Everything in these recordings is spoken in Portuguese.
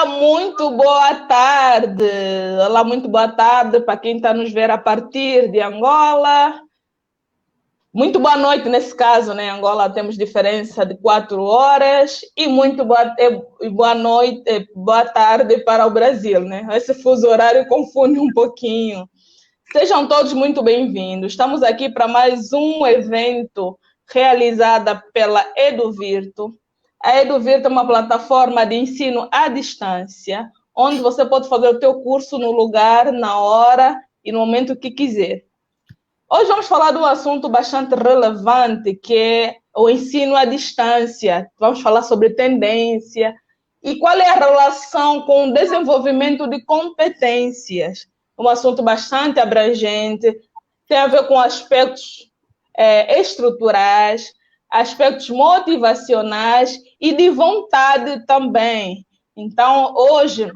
Olá, muito boa tarde. Olá, muito boa tarde para quem está nos ver a partir de Angola. Muito boa noite nesse caso, né? Em Angola temos diferença de 4 horas e muito boa noite, boa tarde para o Brasil, né? Esse fuso horário confunde um pouquinho. Sejam todos muito bem-vindos. Estamos aqui para mais um evento realizado pela EduVirto. A EduVirto é uma plataforma de ensino à distância, onde você pode fazer o teu curso no lugar, na hora e no momento que quiser. Hoje vamos falar de um assunto bastante relevante, que é o ensino à distância. Vamos falar sobre tendência e qual é a relação com o desenvolvimento de competências. Um assunto bastante abrangente, tem a ver com aspectos estruturais, aspectos motivacionais e de vontade também. Então, hoje,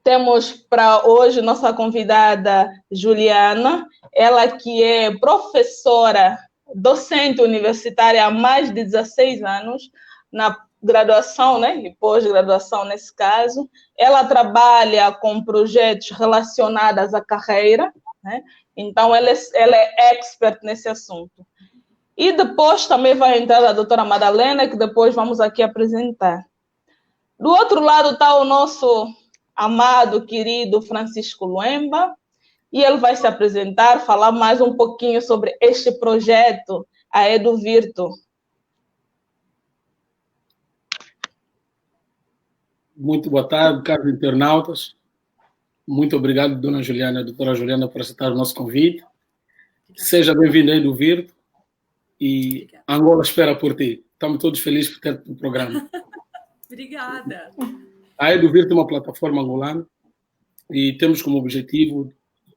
temos para hoje nossa convidada Juliana, ela que é professora, docente universitária há mais de 16 anos, na graduação, né, e pós-graduação nesse caso. Ela trabalha com projetos relacionados à carreira, né? Então ela é expert nesse assunto. E depois também vai entrar a doutora Madalena, que depois vamos aqui apresentar. Do outro lado está o nosso amado, querido Francisco Luemba, e ele vai se apresentar, falar mais um pouquinho sobre este projeto, a EduVirto. Muito boa tarde, caros internautas. Muito obrigado, doutora Juliana, por aceitar o nosso convite. Seja bem-vindo a EduVirto e Angola espera por ti. Estamos todos felizes por ter o programa. Obrigada. A EduVirto é uma plataforma angolana e temos como objetivo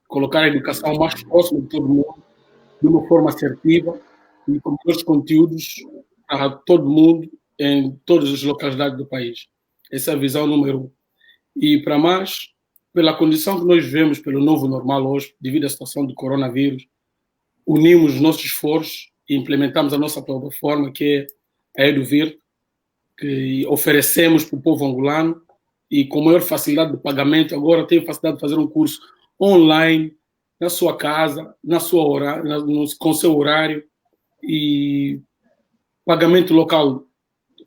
colocar a educação mais próxima de todo mundo, de uma forma assertiva e com melhores conteúdos para todo mundo em todas as localidades do país. Essa é a visão número 1. E para mais, pela condição que nós vivemos, pelo novo normal hoje, devido à situação do coronavírus, unimos os nossos esforços e implementamos a nossa plataforma, que é a EduVirto, que oferecemos para o povo angolano e com maior facilidade de pagamento. Agora tem facilidade de fazer um curso online, na sua casa, com seu horário, e pagamento local,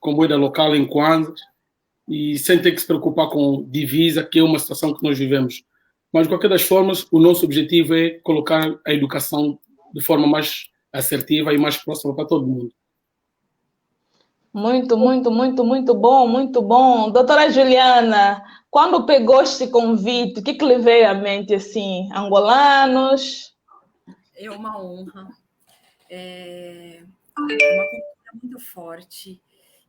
com moeda local em kwanzas, e sem ter que se preocupar com divisa, que é uma situação que nós vivemos. Mas, de qualquer das formas, o nosso objetivo é colocar a educação de forma mais assertiva e mais próxima para todo mundo. Muito, muito, muito, muito bom, muito bom. Doutora Juliana, quando pegou este convite, o que lhe veio à mente, assim, angolanos? É uma honra. É uma cultura muito forte.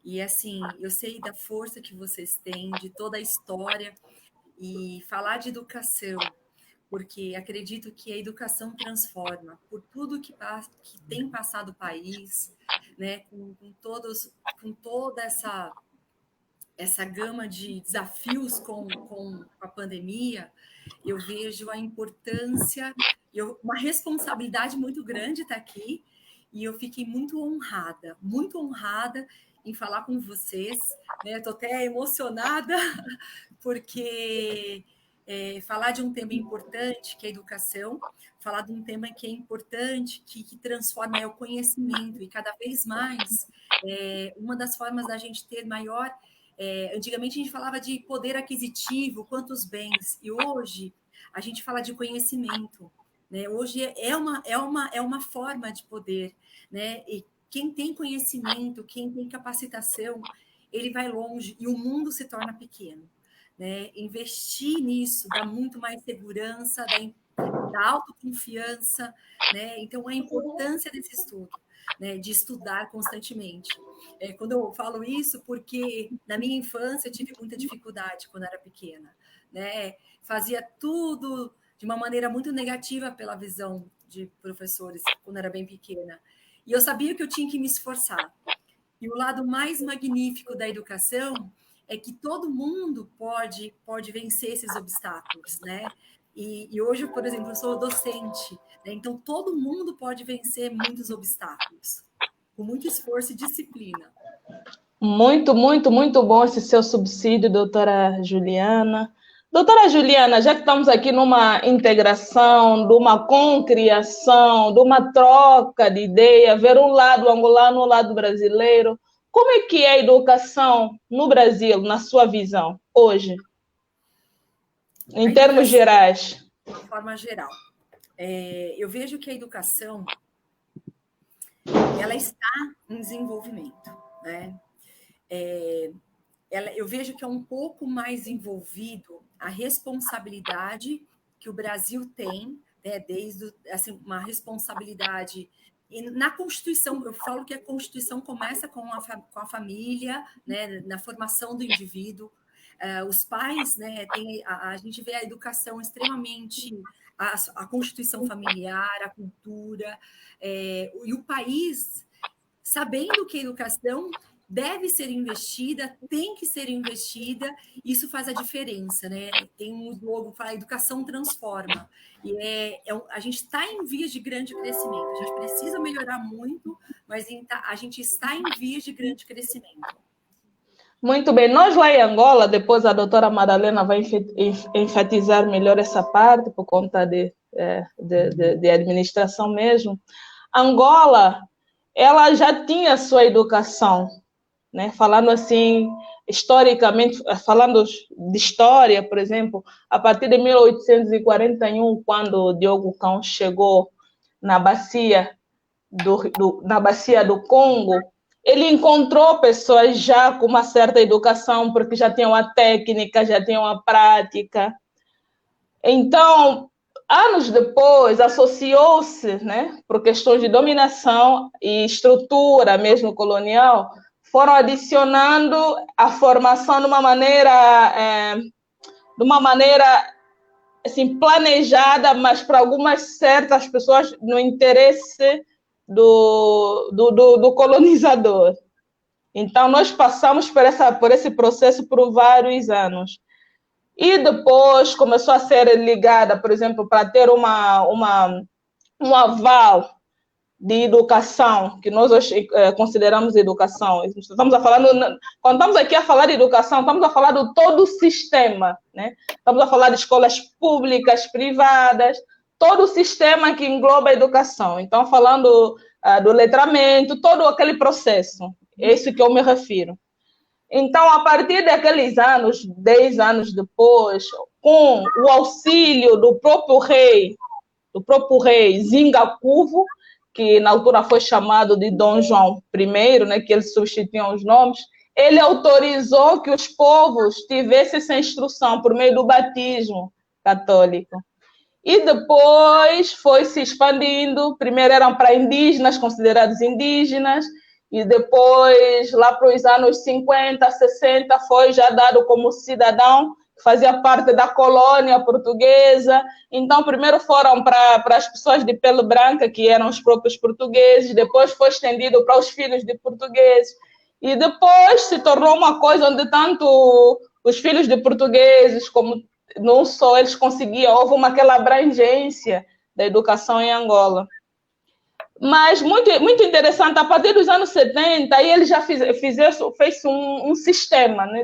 E, assim, eu sei da força que vocês têm, de toda a história, e falar de educação, porque acredito que a educação transforma, por tudo que tem passado o país, né, com toda essa gama de desafios com a pandemia, eu vejo a importância, uma responsabilidade muito grande estar aqui, e eu fiquei muito honrada em falar com vocês, né? Estou até emocionada, porque falar de um tema importante, que é a educação, falar de um tema que é importante, que transforma o conhecimento, e cada vez mais, uma das formas da gente ter maior... antigamente a gente falava de poder aquisitivo, quantos bens, e hoje a gente fala de conhecimento, né? Hoje é uma forma de poder, né? E quem tem conhecimento, quem tem capacitação, ele vai longe e o mundo se torna pequeno, né? Investir nisso dá muito mais segurança, dá autoconfiança, né? Então, a importância desse estudo, né? De estudar constantemente. Quando eu falo isso, porque na minha infância eu tive muita dificuldade quando era pequena, né? Fazia tudo de uma maneira muito negativa pela visão de professores quando era bem pequena. E eu sabia que eu tinha que me esforçar. E o lado mais magnífico da educação é que todo mundo pode vencer esses obstáculos, né? E hoje, por exemplo, eu sou docente, né? Então todo mundo pode vencer muitos obstáculos, com muito esforço e disciplina. Muito, muito, muito bom esse seu subsídio, doutora Juliana. Doutora Juliana, já que estamos aqui numa integração, de uma concriação, de uma troca de ideia, ver um lado angolano, um lado brasileiro, como é que é a educação no Brasil, na sua visão, hoje, em termos gerais? De forma geral. Eu vejo que a educação ela está em desenvolvimento, né? Eu vejo que é um pouco mais envolvido a responsabilidade que o Brasil tem, né, desde assim, uma responsabilidade. E na Constituição, eu falo que a Constituição começa com a família, né, na formação do indivíduo. Os pais, né, a gente vê a educação extremamente, a constituição familiar, a cultura, e o país, sabendo que a educação deve ser investida, tem que ser investida, isso faz a diferença, né? Tem um slogan que fala, a educação transforma. E a gente está em vias de grande crescimento, a gente precisa melhorar muito, mas a gente está em vias de grande crescimento. Muito bem, nós lá em Angola, depois a doutora Madalena vai enfatizar melhor essa parte, por conta de administração mesmo. Angola, ela já tinha sua educação, né? Falando assim, historicamente, falando de história, por exemplo, a partir de 1841, quando Diogo Cão chegou na bacia do Congo, ele encontrou pessoas já com uma certa educação, porque já tinham a técnica, já tinham a prática. Então, anos depois, associou-se, né, por questões de dominação e estrutura mesmo colonial, foram adicionando a formação de uma maneira assim, planejada, mas para algumas certas pessoas no interesse do colonizador. Então, nós passamos por esse processo por vários anos. E depois começou a ser ligada, por exemplo, para ter um aval de educação, que nós hoje consideramos educação. Estamos quando estamos aqui a falar de educação, estamos a falar de todo o sistema, né? Estamos a falar de escolas públicas, privadas, todo o sistema que engloba a educação. Então, falando do letramento, todo aquele processo, é isso que eu me refiro. Então, a partir daqueles anos, 10 anos depois, com o auxílio do próprio rei Zinga Cuvo, que na altura foi chamado de Dom João I, né, que ele substituiu os nomes, ele autorizou que os povos tivessem essa instrução por meio do batismo católico. E depois foi se expandindo, primeiro eram para indígenas, considerados indígenas, e depois, lá para os anos 50, 60, foi já dado como cidadão, fazia parte da colônia portuguesa. Então, primeiro foram para as pessoas de pele branca, que eram os próprios portugueses, depois foi estendido para os filhos de portugueses, e depois se tornou uma coisa onde tanto os filhos de portugueses, como não só eles conseguiam, houve aquela abrangência da educação em Angola. Mas muito, muito interessante, a partir dos anos 70, aí eles já fez um sistema, né,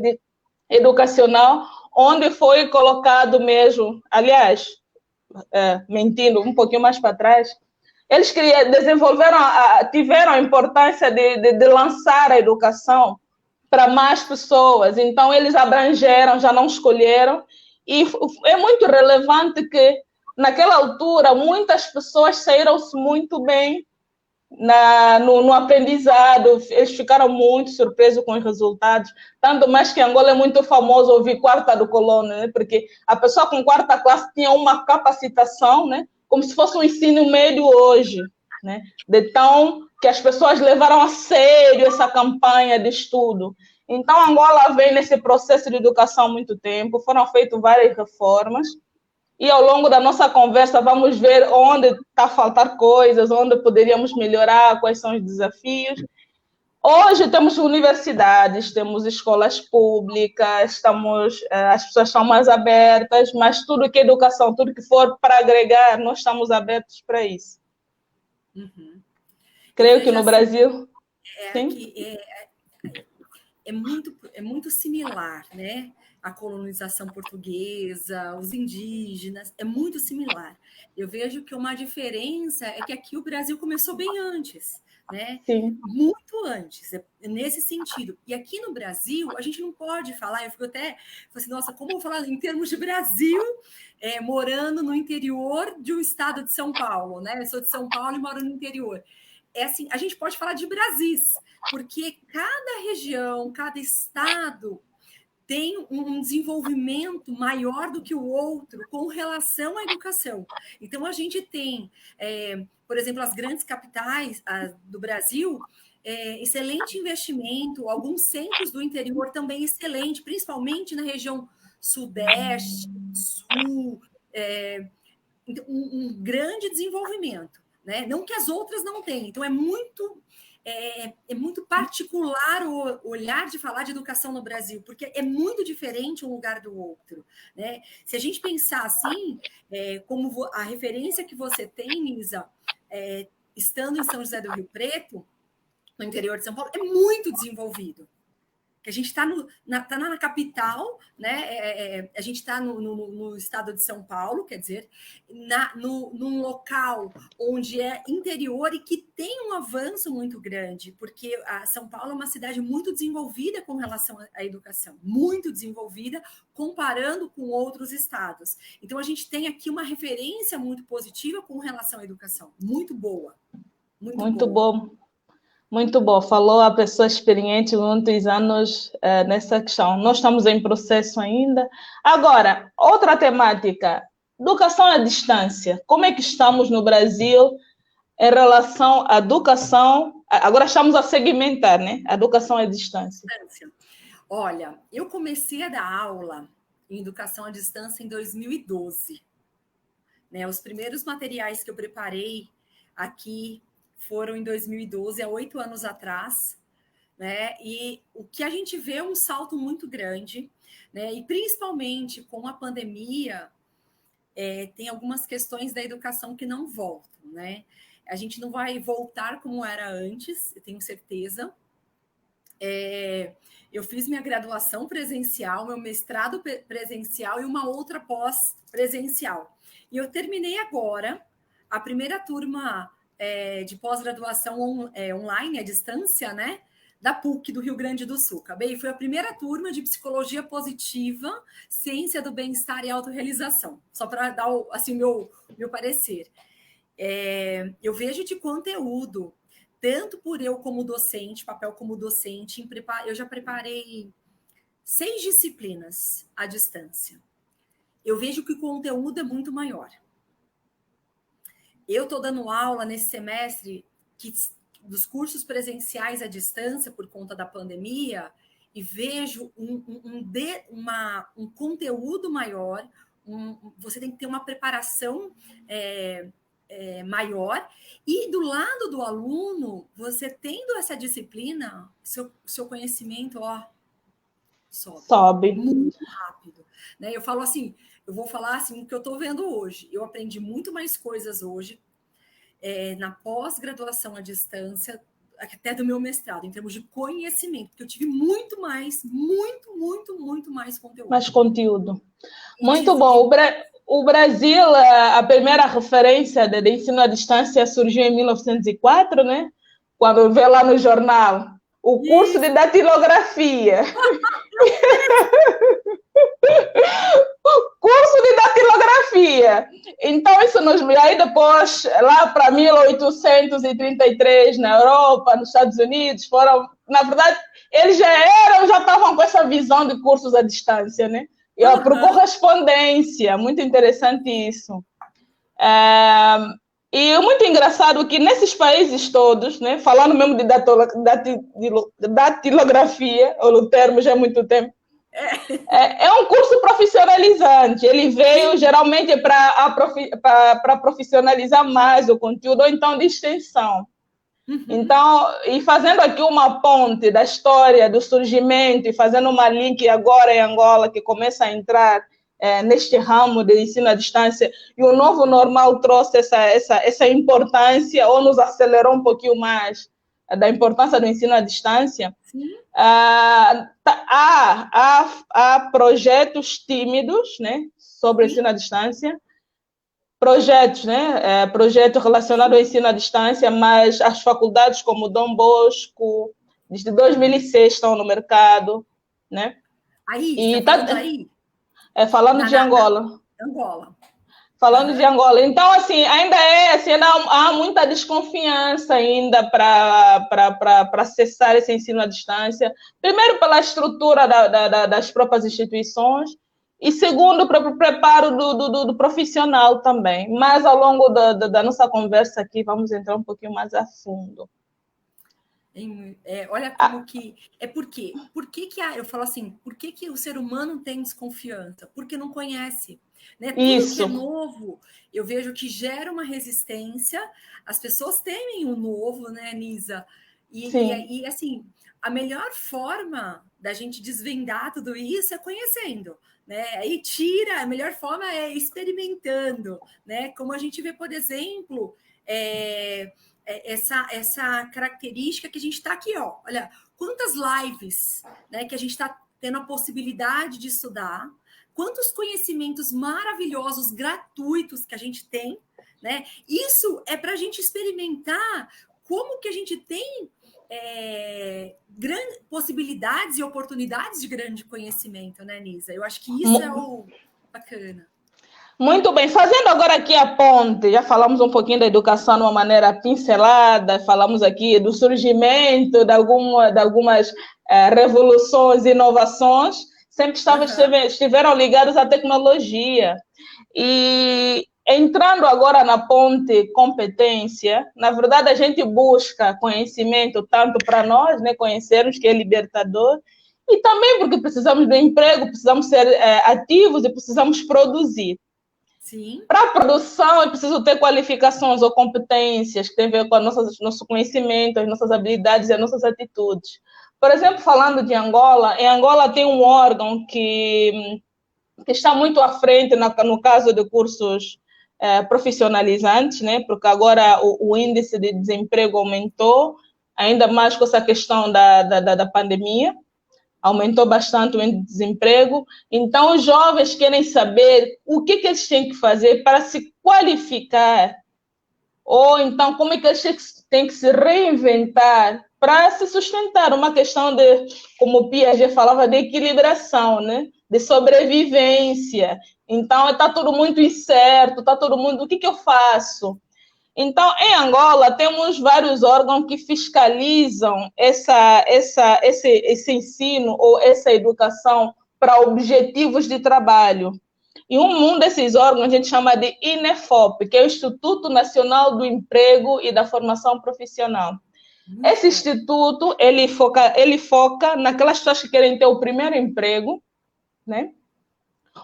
educacional, onde foi colocado mesmo, aliás, mentindo um pouquinho mais para trás, eles tiveram a importância de lançar a educação para mais pessoas, então eles abrangeram, já não escolheram, e é muito relevante que naquela altura muitas pessoas saíram-se muito bem no aprendizado, eles ficaram muito surpresos com os resultados, tanto mais que Angola é muito famoso ouvir quarta do colono, né? Porque a pessoa com quarta classe tinha uma capacitação, né? Como se fosse um ensino médio hoje, né? De tão que as pessoas levaram a sério essa campanha de estudo. Então, Angola vem nesse processo de educação há muito tempo, foram feitas várias reformas, e ao longo da nossa conversa vamos ver onde está a faltar coisas, onde poderíamos melhorar, quais são os desafios. Hoje temos universidades, temos escolas públicas, as pessoas estão mais abertas, mas tudo que é educação, tudo que for para agregar, nós estamos abertos para isso. Uhum. Creio que no Brasil... Sim? é muito similar, né? A colonização portuguesa, os indígenas, é muito similar. Eu vejo que uma diferença é que aqui o Brasil começou bem antes, né? Sim. Muito antes, nesse sentido. E aqui no Brasil, a gente não pode falar, eu fico até assim, nossa, como eu vou falar em termos de Brasil, morando no interior de um estado de São Paulo, né? Eu sou de São Paulo e moro no interior. É assim, a gente pode falar de Brasis, porque cada região, cada estado tem um desenvolvimento maior do que o outro com relação à educação. Então, a gente tem, por exemplo, as grandes capitais do Brasil, excelente investimento, alguns centros do interior também excelente, principalmente na região sudeste, sul, um grande desenvolvimento, né? Não que as outras não tenham. Então, é muito particular o olhar de falar de educação no Brasil, porque é muito diferente um lugar do outro, né? Se a gente pensar assim, como a referência que você tem, Isa, estando em São José do Rio Preto, no interior de São Paulo, é muito desenvolvido. Que a gente está na capital, né? A gente está no estado de São Paulo, quer dizer, num local onde é interior e que tem um avanço muito grande, porque a São Paulo é uma cidade muito desenvolvida com relação à educação, muito desenvolvida comparando com outros estados. Então, a gente tem aqui uma referência muito positiva com relação à educação, muito boa. Muito bom. Muito bom, falou a pessoa experiente, muitos anos nessa questão. Nós estamos em processo ainda. Agora, outra temática, educação à distância. Como é que estamos no Brasil em relação à educação? Agora estamos a segmentar, né? A educação à distância. Olha, eu comecei a dar aula em educação à distância em 2012. Né? Os primeiros materiais que eu preparei aqui foram em 2012, há 8 anos atrás, né? E o que a gente vê é um salto muito grande, né? E principalmente com a pandemia, tem algumas questões da educação que não voltam, né? A gente não vai voltar como era antes, eu tenho certeza. Eu fiz minha graduação presencial, meu mestrado presencial e uma outra pós-presencial. E eu terminei agora a primeira turma de pós-graduação online, à distância, né? Da PUC do Rio Grande do Sul. Acabei, foi a primeira turma de psicologia positiva, ciência do bem-estar e autorrealização. Só para dar assim, meu parecer. Eu vejo de conteúdo, tanto por eu como docente, papel como docente, eu já preparei 6 disciplinas à distância. Eu vejo que o conteúdo é muito maior. Eu estou dando aula nesse semestre dos cursos presenciais à distância por conta da pandemia e vejo um conteúdo maior, você tem que ter uma preparação maior e do lado do aluno, você tendo essa disciplina, seu conhecimento sobe muito rápido. Né? Eu vou falar assim o que eu estou vendo hoje. Eu aprendi muito mais coisas hoje na pós-graduação à distância, até do meu mestrado, em termos de conhecimento, porque eu tive muito mais conteúdo. Mais conteúdo. Muito bom. O Brasil, a primeira referência de ensino à distância surgiu em 1904, né? Quando vê lá no jornal o curso de datilografia. Curso de datilografia. Então, isso aí depois, lá para 1833, na Europa, nos Estados Unidos, foram, na verdade, eles já estavam com essa visão de cursos à distância, né? Por correspondência, muito interessante isso. E muito engraçado que nesses países todos, né, falando mesmo de datilografia, o termo já há muito tempo, é um curso profissionalizante. Ele veio geralmente para profissionalizar mais o conteúdo, ou então de extensão. Uhum. Então, e fazendo aqui uma ponte da história do surgimento e fazendo uma link agora em Angola, que começa a entrar neste ramo de ensino à distância, e o novo normal trouxe essa importância ou nos acelerou um pouquinho mais da importância do ensino à distância, há projetos tímidos, né, sobre o ensino à distância, projetos, né, projeto relacionado ao ensino à distância, mas as faculdades como Dom Bosco, desde 2006 estão no mercado, né? Aí, você tá falando aí? Falando de Angola. Angola. Falando de Angola. Então, assim, ainda há muita desconfiança ainda para acessar esse ensino à distância. Primeiro, pela estrutura das próprias instituições, e segundo, para o preparo do profissional também. Mas, ao longo da nossa conversa aqui, vamos entrar um pouquinho mais a fundo. Olha como que... Por que eu falo assim, por que o ser humano tem desconfiança? Porque não conhece. Né? Tudo que é novo, eu vejo que gera uma resistência, as pessoas temem o novo, né, Nisa? E assim, a melhor forma da gente desvendar tudo isso é conhecendo, né? Aí a melhor forma é experimentando, né? Como a gente vê, por exemplo, essa característica que a gente está aqui, ó. Olha, quantas lives, né, que a gente está tendo a possibilidade de estudar, quantos conhecimentos maravilhosos, gratuitos que a gente tem, né? Isso é para a gente experimentar como que a gente tem grandes possibilidades e oportunidades de grande conhecimento, né, Nisa? Eu acho que isso é o bacana. Muito bem, fazendo agora aqui a ponte, já falamos um pouquinho da educação de uma maneira pincelada, falamos aqui do surgimento de algumas revoluções e inovações, sempre estiveram ligados à tecnologia. E entrando agora na ponte competência, na verdade a gente busca conhecimento tanto para nós, né, conhecermos que é libertador, e também porque precisamos do emprego, precisamos ser ativos e precisamos produzir. Para a produção, é preciso ter qualificações ou competências que têm a ver com nosso conhecimento, as nossas habilidades e as nossas atitudes. Por exemplo, falando de Angola, em Angola tem um órgão que está muito à frente no caso de cursos profissionalizantes, né? Porque agora o índice de desemprego aumentou, ainda mais com essa questão da pandemia. Aumentou bastante o índice de desemprego. Então, os jovens querem saber o que eles têm que fazer para se qualificar, ou então como é que eles têm que se reinventar para se sustentar. Uma questão de, como o Piaget falava, de equilibração, né? De sobrevivência. Então, está tudo muito incerto, está todo mundo, o que eu faço? Então, em Angola, temos vários órgãos que fiscalizam esse ensino ou essa educação para objetivos de trabalho. E um desses órgãos a gente chama de INEFOP, que é o Instituto Nacional do Emprego e da Formação Profissional. Esse instituto, ele foca naquelas pessoas que querem ter o primeiro emprego, né?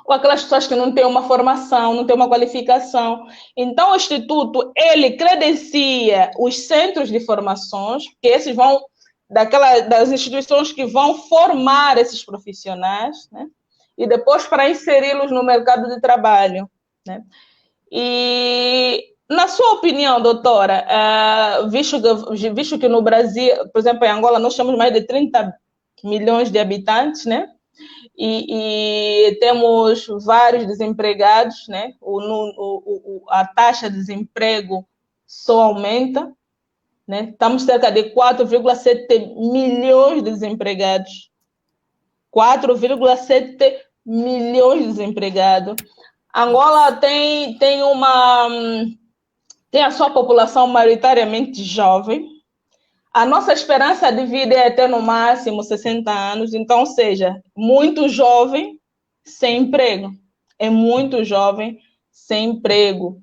Ou aquelas pessoas que não têm uma formação, não têm uma qualificação. Então, o Instituto, ele credencia os centros de formações, que esses vão, das instituições que vão formar esses profissionais, né? E depois para inseri-los no mercado de trabalho, né? E, na sua opinião, doutora, visto que no Brasil, por exemplo, em Angola, nós temos mais de 30 milhões de habitantes, né? E temos vários desempregados, né? A taxa de desemprego só aumenta, né? Estamos cerca de 4,7 milhões de desempregados. 4,7 milhões de desempregados. Angola tem a sua população maioritariamente jovem. A nossa esperança de vida é até no máximo 60 anos, então, ou seja, muito jovem sem emprego. É muito jovem sem emprego.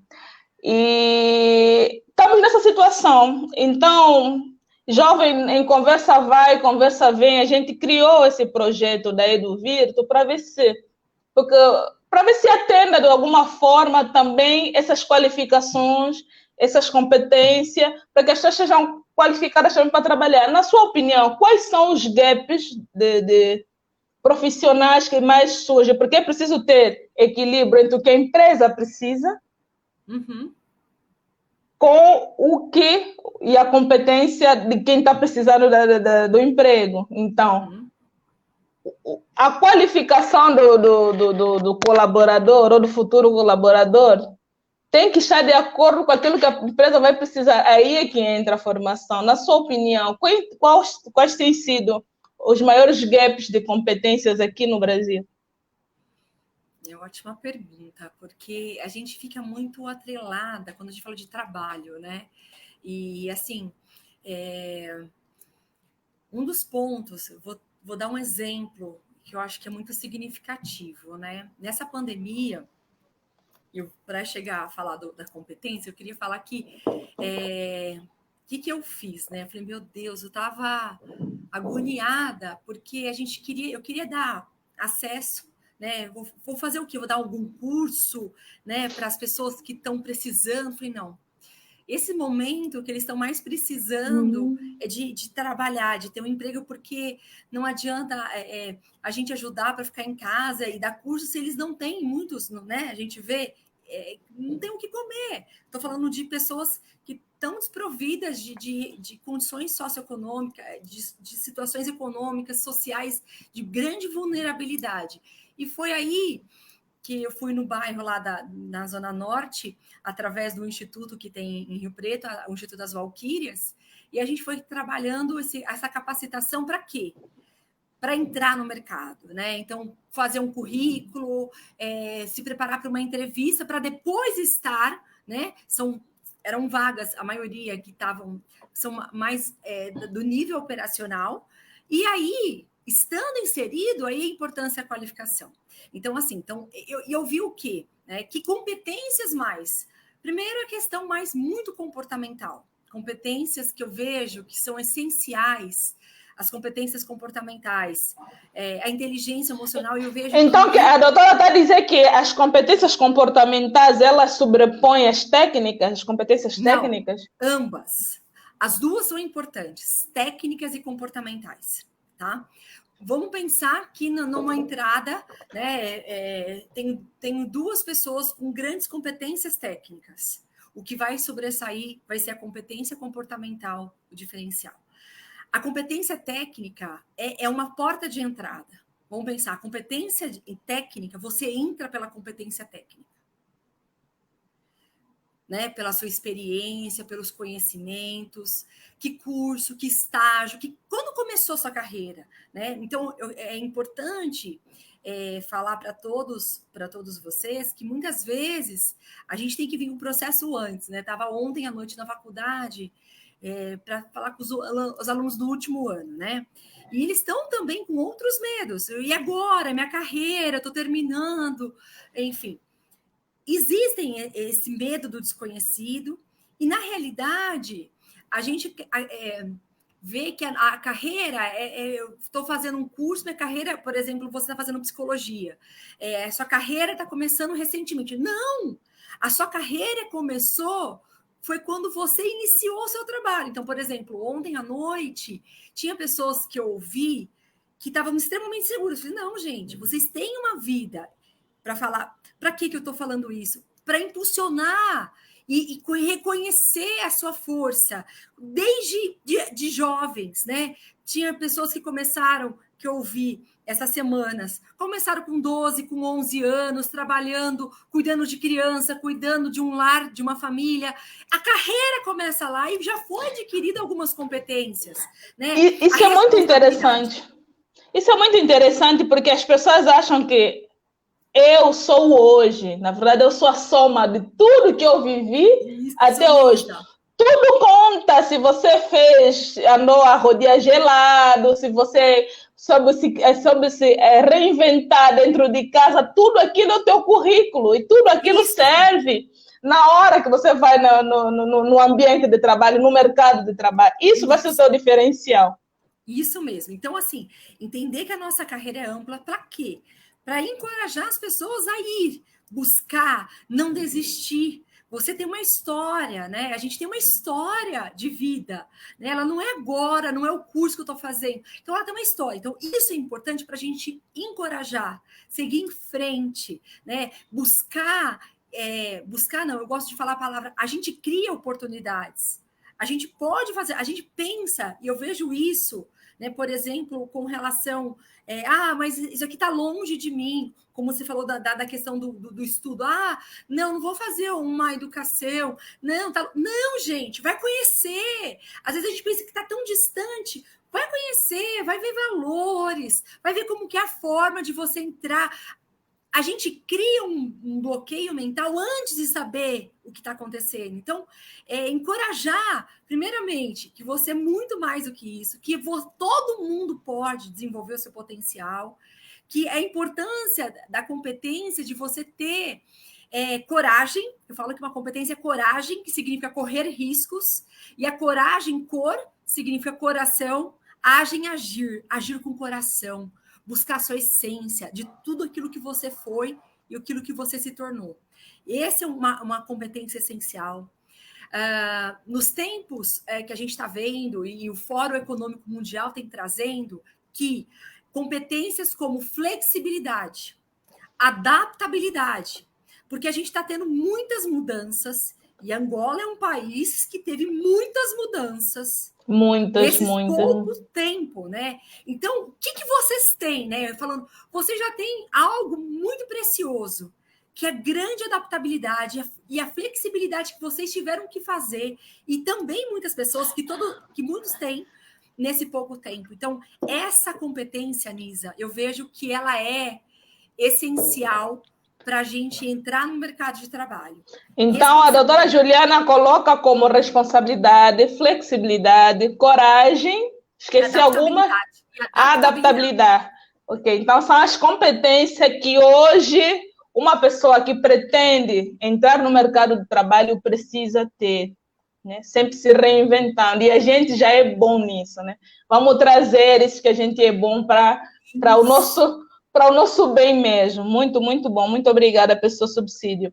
E estamos nessa situação. Então, jovem em conversa vai, conversa vem, a gente criou esse projeto da EduVirtu para ver se atenda de alguma forma também essas qualificações, essas competências, para que as pessoas sejam qualificadas também para trabalhar. Na sua opinião, quais são os gaps de profissionais que mais surgem? Porque é preciso ter equilíbrio entre o que a empresa precisa com o que e a competência de quem está precisando do emprego. Então, a qualificação do colaborador ou do futuro colaborador tem que estar de acordo com aquilo que a empresa vai precisar. Aí é que entra a formação. Na sua opinião, quais têm sido os maiores gaps de competências aqui no Brasil? É uma ótima pergunta, porque a gente fica muito atrelada quando a gente fala de trabalho, né? E, assim, um dos pontos, vou dar um exemplo que eu acho que é muito significativo, né? Nessa pandemia, para chegar a falar da competência, eu queria falar que que eu fiz, né? Eu falei, meu Deus, eu estava agoniada, porque eu queria dar acesso, né? Vou fazer o quê? Vou dar algum curso, né, para as pessoas que estão precisando. Eu falei, não. Esse momento que eles estão mais precisando é de trabalhar, de ter um emprego, porque não adianta a gente ajudar para ficar em casa e dar curso se eles não têm muitos, né? A gente vê, não tem o que comer. Estou falando de pessoas que estão desprovidas de condições socioeconômicas, de situações econômicas, sociais, de grande vulnerabilidade. E foi aí que eu fui no bairro lá na Zona Norte, através do instituto que tem em Rio Preto, o Instituto das Valquírias, e a gente foi trabalhando essa capacitação para quê? Para entrar no mercado, né? Então, fazer um currículo, se preparar para uma entrevista, para depois estar, né? Eram vagas, a maioria que são mais do nível operacional, e aí, estando inserido, aí a importância da qualificação. Então, assim, eu vi o quê? Que competências mais? Primeiro, a questão muito comportamental. Competências que eu vejo que são essenciais, as competências comportamentais, a inteligência emocional, eu vejo... Então, a doutora está a dizer que as competências comportamentais, elas sobrepõem as técnicas, as competências técnicas? Não, ambas. As duas são importantes, técnicas e comportamentais, tá? Vamos pensar que numa entrada, né, tem duas pessoas com grandes competências técnicas. O que vai sobressair vai ser a competência comportamental, o diferencial. A competência técnica é uma porta de entrada. Vamos pensar, a competência técnica, você entra pela competência técnica. Né, pela sua experiência, pelos conhecimentos, que curso, que estágio, quando começou sua carreira, né? Então é importante falar para todos vocês que muitas vezes a gente tem que vir um processo antes, né? Estava ontem à noite na faculdade para falar com os alunos do último ano, né? E eles estão também com outros medos. E agora, minha carreira, estou terminando, enfim. Existem esse medo do desconhecido, e na realidade a gente vê que a carreira, eu estou fazendo um curso, minha carreira, por exemplo, você está fazendo psicologia, sua carreira está começando recentemente. Não! A sua carreira foi quando você iniciou o seu trabalho. Então, por exemplo, ontem à noite, tinha pessoas que eu ouvi que estavam extremamente seguras. Eu falei, não, gente, vocês têm uma vida para falar. Para que eu estou falando isso? Para impulsionar e reconhecer a sua força, desde de jovens, né? Tinha pessoas que começaram, que eu ouvi essas semanas, começaram com 12, com 11 anos, trabalhando, cuidando de criança, cuidando de um lar, de uma família. A carreira começa lá e já foi adquirida algumas competências, né? Isso é muito interessante. Isso é muito interessante porque as pessoas acham que eu sou hoje. Na verdade, eu sou a soma de tudo que eu vivi até hoje. Tudo conta se você andou a rodear gelado, se você soube se reinventar dentro de casa. Tudo aquilo é o teu currículo e tudo aquilo serve na hora que você vai no ambiente de trabalho, no mercado de trabalho. Isso vai ser o teu diferencial. Isso mesmo. Então, assim, entender que a nossa carreira é ampla, para quê? Para encorajar as pessoas a ir, buscar, não desistir. Você tem uma história, né? A gente tem uma história de vida, né? Ela não é agora, não é o curso que eu estou fazendo. Então, ela tem uma história. Então, isso é importante para a gente encorajar, seguir em frente, né? Buscar buscar, não, eu gosto de falar a palavra, a gente cria oportunidades. A gente pode fazer, a gente pensa, e eu vejo isso, né, por exemplo, com relação, mas isso aqui está longe de mim, como você falou da questão do estudo. Não vou fazer uma educação. Não, gente, vai conhecer. Às vezes a gente pensa que está tão distante. Vai conhecer, vai ver valores, vai ver como que é a forma de você entrar. A gente cria um bloqueio mental antes de saber o que está acontecendo. Então, encorajar, primeiramente, que você é muito mais do que isso, que todo mundo pode desenvolver o seu potencial, que a importância da competência de você ter coragem. Eu falo que uma competência é coragem, que significa correr riscos, e a coragem, cor, significa coração, agir com coração, buscar a sua essência de tudo aquilo que você foi e aquilo que você se tornou. Essa é uma competência essencial. Nos tempos que a gente está vendo, e o Fórum Econômico Mundial tem trazendo, que competências como flexibilidade, adaptabilidade, porque a gente está tendo muitas mudanças, e Angola é um país que teve muitas mudanças. Muitas. Pouco tempo, né? Então, o que vocês têm, né? Falando, vocês já têm algo muito precioso, que é a grande adaptabilidade e a flexibilidade que vocês tiveram que fazer, e também muitas pessoas que muitos têm nesse pouco tempo. Então, essa competência, Nisa, eu vejo que ela é essencial para a gente entrar no mercado de trabalho. Então, a doutora Juliana coloca como responsabilidade, flexibilidade, coragem, esqueci alguma? Adaptabilidade. Ok, então são as competências que hoje uma pessoa que pretende entrar no mercado de trabalho precisa ter, né? Sempre se reinventando, e a gente já é bom nisso, né? Vamos trazer isso que a gente é bom para o nosso bem mesmo. Muito, muito bom. Muito obrigada pelo seu subsídio.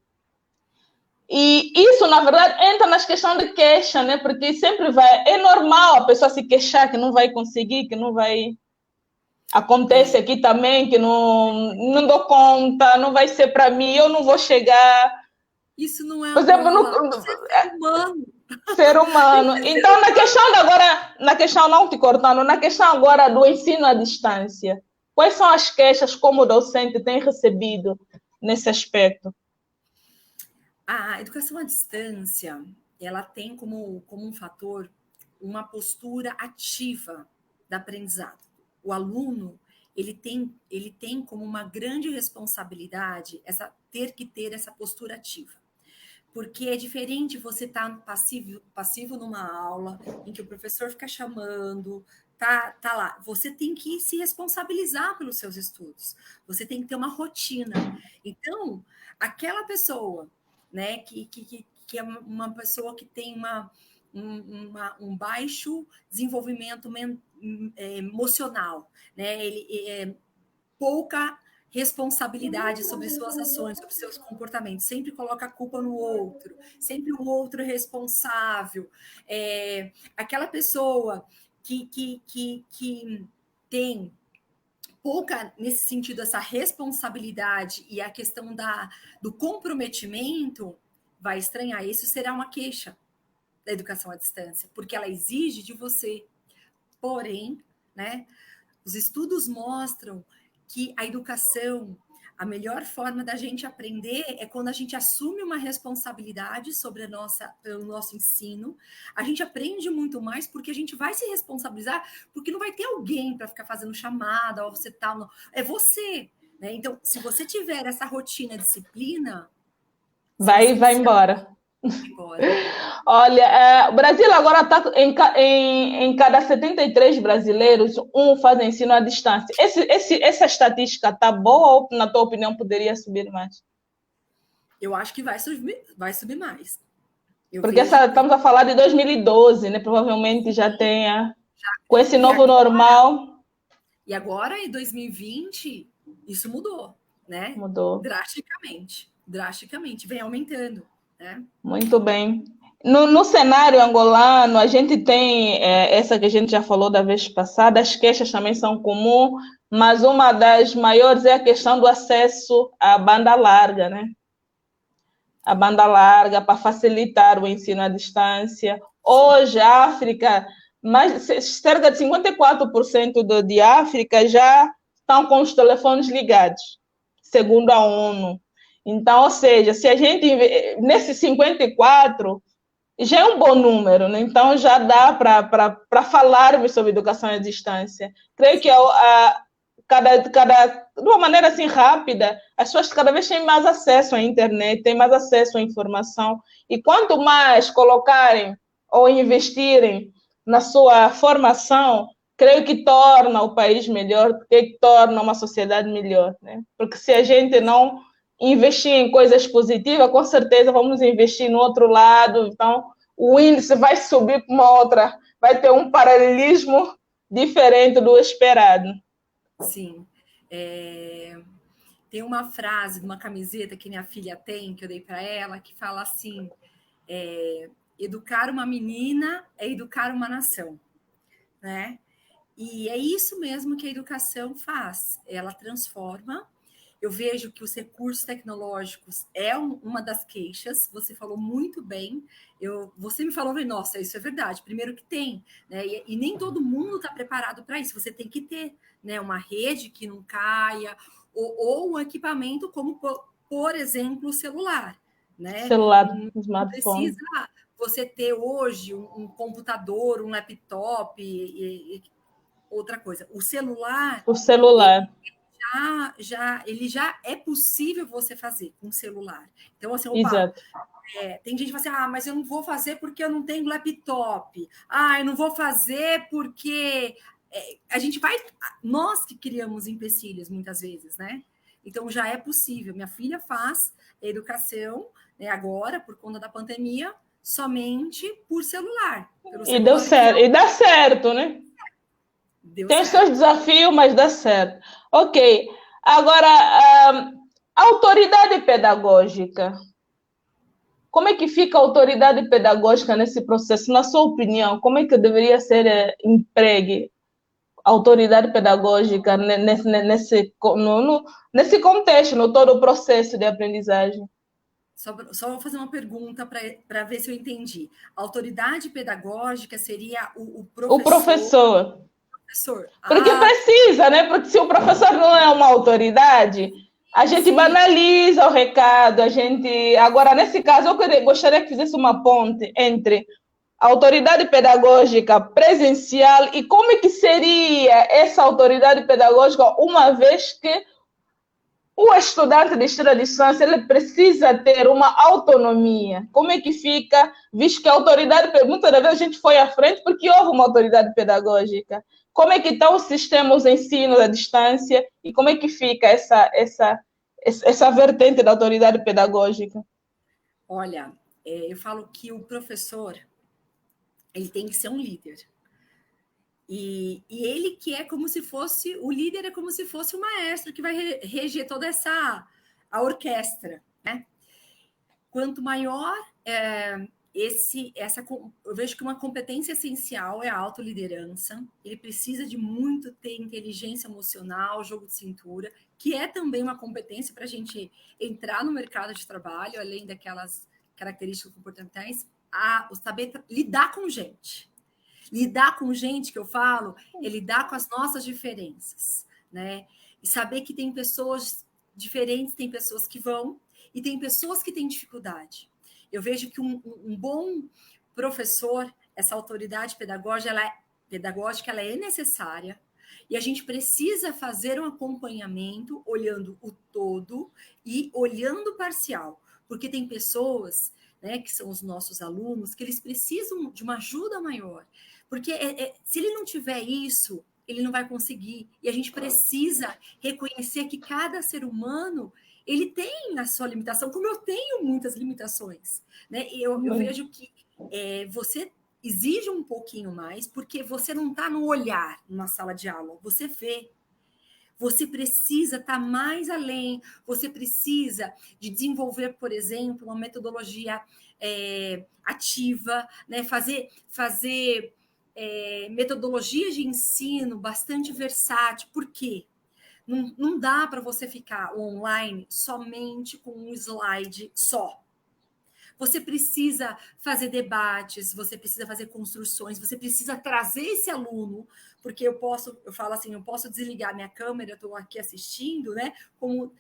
E isso, na verdade, entra nas questões de queixa, né? Porque sempre é normal a pessoa se queixar que não vai conseguir, que não vai... Acontece aqui também, que não dou conta, não vai ser para mim, eu não vou chegar. Isso não é... Por exemplo, ser humano. Ser humano. Então, na questão, não te cortando, na questão agora do ensino à distância, quais são as queixas como docente tem recebido nesse aspecto? A educação à distância, ela tem como um fator uma postura ativa da aprendizado. O aluno, ele tem como uma grande responsabilidade ter que ter essa postura ativa. Porque é diferente você estar passivo numa aula em que o professor fica chamando, tá lá. Você tem que se responsabilizar pelos seus estudos. Você tem que ter uma rotina. Então, aquela pessoa, né, que é uma pessoa que tem um baixo desenvolvimento emocional, né? Ele pouca responsabilidade sobre suas ações, sobre seus comportamentos, sempre coloca a culpa no outro, sempre o outro é responsável. Aquela pessoa que tem pouca, nesse sentido, essa responsabilidade e a questão do comprometimento, vai estranhar. Isso será uma queixa da educação à distância, porque ela exige de você. Porém, né, os estudos mostram que a educação, a melhor forma da gente aprender é quando a gente assume uma responsabilidade sobre o nosso ensino. A gente aprende muito mais porque a gente vai se responsabilizar, porque não vai ter alguém para ficar fazendo chamada, ou você tal, não. É você, né? Então, se você tiver essa rotina, disciplina, vai embora. Olha, o Brasil agora está em cada 73 brasileiros, faz ensino à distância. Essa estatística está boa ou, na tua opinião, poderia subir mais? Eu acho que vai subir mais. Porque estamos a falar de 2012, né? Provavelmente já tenha, com esse novo normal. E agora, em 2020, isso mudou, né? Mudou. Drasticamente, vem aumentando. Muito bem. No cenário angolano, a gente tem essa que a gente já falou da vez passada, as queixas também são comuns, mas uma das maiores é a questão do acesso à banda larga, né? a banda larga para facilitar o ensino à distância. Hoje, a África, cerca de 54% de África já estão com os telefones ligados, segundo a ONU. Então, ou seja, se a gente, nesse 54, já é um bom número, né? Então já dá para falarmos sobre educação à distância. Creio que de uma maneira assim rápida, as pessoas cada vez têm mais acesso à internet, têm mais acesso à informação, e quanto mais colocarem ou investirem na sua formação, creio que torna o país melhor, que torna uma sociedade melhor, né? Porque se a gente não investir em coisas positivas, com certeza vamos investir no outro lado, então o índice vai subir para uma outra, vai ter um paralelismo diferente do esperado. Sim. Tem uma frase de uma camiseta que minha filha tem, que eu dei para ela, que fala assim: educar uma menina é educar uma nação, né? E é isso mesmo que a educação faz, ela transforma. Eu vejo que os recursos tecnológicos é uma das queixas, você falou muito bem, você me falou, nossa, isso é verdade, primeiro que tem, né? E nem todo mundo está preparado para isso, você tem que ter, né, uma rede que não caia, ou um equipamento como, por exemplo, o celular, né? Celular, não precisa você ter hoje um computador, um laptop, outra coisa. O celular... Ele já é possível você fazer com o celular. Então, assim, tem gente que fala assim, mas eu não vou fazer porque eu não tenho laptop. Eu não vou fazer porque... Nós que criamos empecilhos, muitas vezes, né? Então, já é possível. Minha filha faz educação, né, agora, por conta da pandemia, somente por celular. E deu certo. E dá certo, né? Tem os seus desafios, mas dá certo. Ok. Agora, a autoridade pedagógica. Como é que fica a autoridade pedagógica nesse processo? Na sua opinião, como é que deveria ser empregue a autoridade pedagógica nesse contexto, no todo o processo de aprendizagem? Só vou fazer uma pergunta para ver se eu entendi. A autoridade pedagógica seria o professor. O professor. Porque precisa, né? Porque se o professor não é uma autoridade, a gente banaliza o recado, Agora, nesse caso, eu gostaria que fizesse uma ponte entre a autoridade pedagógica presencial e como é que seria essa autoridade pedagógica, uma vez que o estudante de ensino à distância ele precisa ter uma autonomia. Como é que fica, visto que a autoridade, muitas vezes a gente foi à frente porque houve uma autoridade pedagógica. Como é que estão os sistemas de ensino à distância e como é que fica essa vertente da autoridade pedagógica? Olha, eu falo que o professor ele tem que ser um líder. E ele que é como se fosse, o líder é como se fosse o maestro que vai reger toda a orquestra, né? Quanto maior eu vejo que uma competência essencial é a autoliderança, ele precisa de muito ter inteligência emocional, jogo de cintura, que é também uma competência para a gente entrar no mercado de trabalho, além daquelas características comportamentais, o saber lidar com gente. Lidar com gente, que eu falo, é lidar com as nossas diferenças, né? E saber que tem pessoas diferentes, tem pessoas que vão, e tem pessoas que têm dificuldade. Eu vejo que um bom professor, essa autoridade pedagógica, ela é necessária, e a gente precisa fazer um acompanhamento olhando o todo e olhando o parcial, porque tem pessoas, né, que são os nossos alunos, que eles precisam de uma ajuda maior, porque se ele não tiver isso, ele não vai conseguir, e a gente precisa reconhecer que cada ser humano ele tem a sua limitação, como eu tenho muitas limitações, né? Eu vejo que você exige um pouquinho mais, porque você não está no olhar numa sala de aula, você vê. Você precisa estar mais além, você precisa de desenvolver, por exemplo, uma metodologia ativa, né? fazer metodologias de ensino bastante versátil. Por quê? Não dá para você ficar online somente com um slide só. você precisa fazer debates, você precisa fazer construções, você precisa trazer esse aluno, porque eu falo assim, eu posso desligar minha câmera, eu estou aqui assistindo, né? Como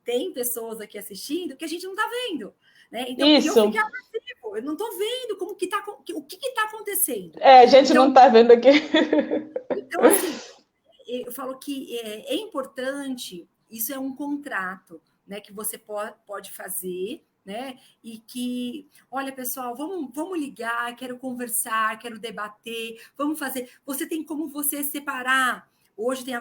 tem pessoas aqui assistindo que a gente não está vendo, né? Então, Isso. eu fiquei passivo, eu não estou vendo o que está acontecendo. A gente não está vendo aqui. Então, assim, eu falo que é importante, isso é um contrato, né, que você pode fazer, né, e que, olha, pessoal, vamos ligar, quero conversar, quero debater, vamos fazer. Você tem como você separar. Hoje tem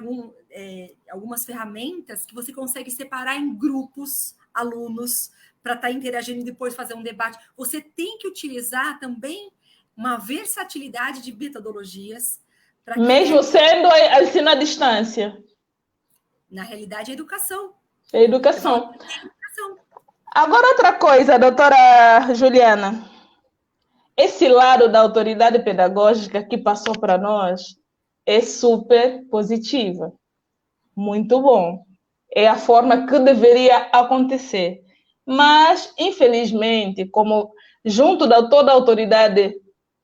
algumas ferramentas que você consegue separar em grupos, alunos, para estar interagindo e depois fazer um debate. Você tem que utilizar também uma versatilidade de metodologias. Mesmo sendo ensino à distância. Na realidade, é educação. É educação. Agora, outra coisa, doutora Juliana. Esse lado da autoridade pedagógica que passou para nós é super positiva. Muito bom. É a forma que deveria acontecer. Mas, infelizmente, como junto da toda a autoridade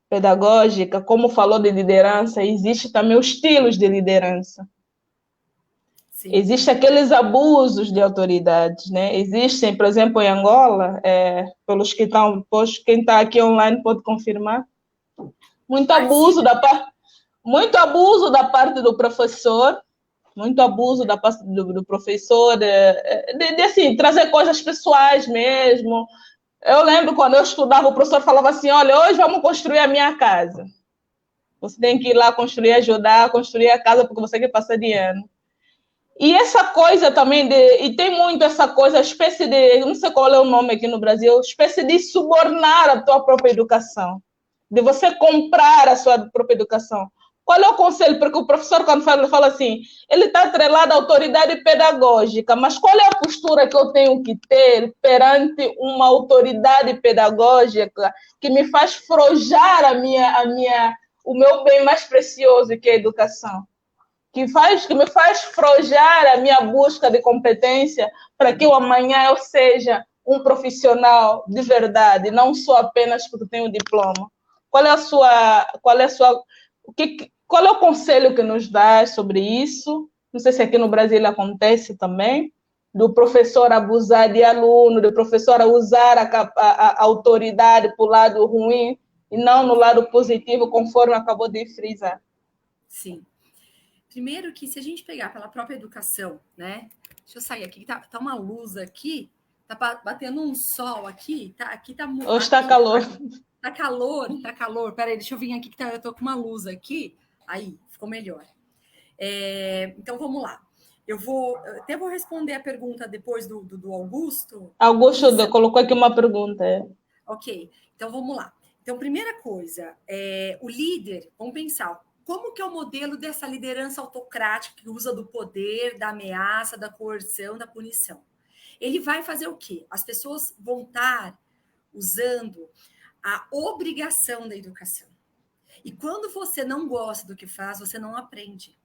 pedagógica, como falou de liderança, existe também os estilos de liderança. Sim. Existem aqueles abusos de autoridade, né? Existem, por exemplo, em Angola, quem está aqui online pode confirmar, muito abuso da parte do professor, muito abuso da parte do professor, de assim, trazer coisas pessoais mesmo. Eu lembro quando eu estudava, o professor falava assim, olha, hoje vamos construir a minha casa. Você tem que ir lá ajudar a construir a casa porque você quer passar de ano. E essa coisa também e tem muito essa coisa, espécie de, não sei qual é o nome aqui no Brasil, espécie de subornar a tua própria educação, de você comprar a sua própria educação. Qual é o conselho? Porque o professor, quando fala assim, ele está atrelado à autoridade pedagógica, mas qual é a postura que eu tenho que ter perante uma autoridade pedagógica que me faz forjar o meu bem mais precioso, que é a educação? Que me faz forjar a minha busca de competência para que eu amanhã eu seja um profissional de verdade, não só apenas porque tenho diploma. Qual é o conselho que nos dá sobre isso? Não sei se aqui no Brasil acontece também, do professor abusar de aluno, do professor usar a autoridade para o lado ruim e não no lado positivo, conforme acabou de frisar. Sim. Primeiro que se a gente pegar pela própria educação, né? Deixa eu sair aqui, tá uma luz aqui, tá batendo um sol aqui, aqui tá muito. Hoje tá calor. Tá calor. Peraí, deixa eu vir aqui que eu tô com uma luz aqui. Aí, ficou melhor. Então vamos lá. Eu até vou responder a pergunta depois do Augusto. Augusto colocou aqui uma pergunta. Ok, então vamos lá. Então, primeira coisa, o líder, vamos pensar, como que é o modelo dessa liderança autocrática que usa do poder, da ameaça, da coerção, da punição? Ele vai fazer o quê? As pessoas vão estar usando a obrigação da educação. E quando você não gosta do que faz, você não aprende.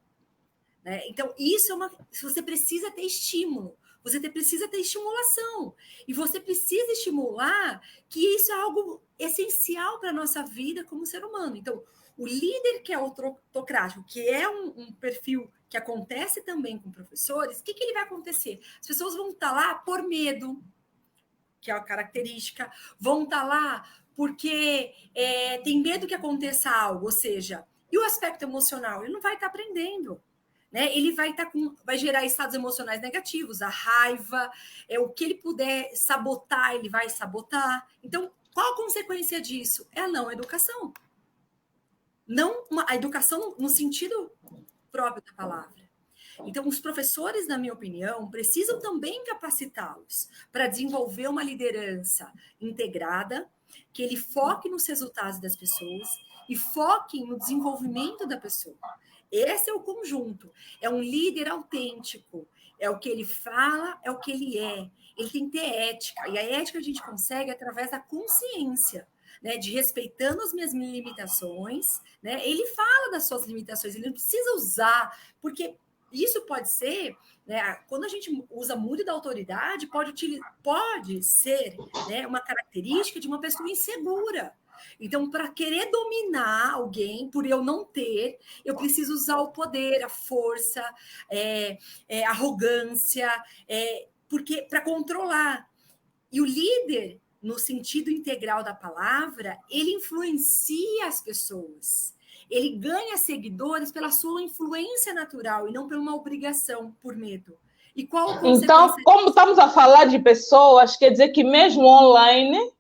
Né? Então, isso você precisa ter estímulo. Você precisa ter estimulação. E você precisa estimular que isso é algo essencial para a nossa vida como ser humano. Então, o líder que é autocrático, que é um perfil que acontece também com professores, o que ele vai acontecer? As pessoas vão estar lá por medo, que é a característica, vão estar lá porque tem medo que aconteça algo, ou seja, e o aspecto emocional? Ele não vai estar aprendendo. Né? Ele vai gerar estados emocionais negativos, a raiva, o que ele puder sabotar, ele vai sabotar. Então, qual a consequência disso? É a não educação. Não a educação no sentido próprio da palavra. Então, os professores, na minha opinião, precisam também capacitá-los para desenvolver uma liderança integrada, que ele foque nos resultados das pessoas e foque no desenvolvimento da pessoa. Esse é o conjunto. É um líder autêntico. É o que ele fala, é o que ele é. Ele tem que ter ética. E a ética a gente consegue através da consciência, né? De respeitando as minhas limitações. Né? Ele fala das suas limitações. Ele não precisa usar, porque isso pode ser, né, quando a gente usa muito da autoridade, pode ser, né, uma característica de uma pessoa insegura. Então, para querer dominar alguém, por eu não ter, eu preciso usar o poder, a força, a arrogância, porque para controlar. E o líder, no sentido integral da palavra, ele influencia as pessoas. Ele ganha seguidores pela sua influência natural e não por uma obrigação, por medo. E qual a consequência Então, como estamos a falar de pessoas, quer dizer que mesmo online,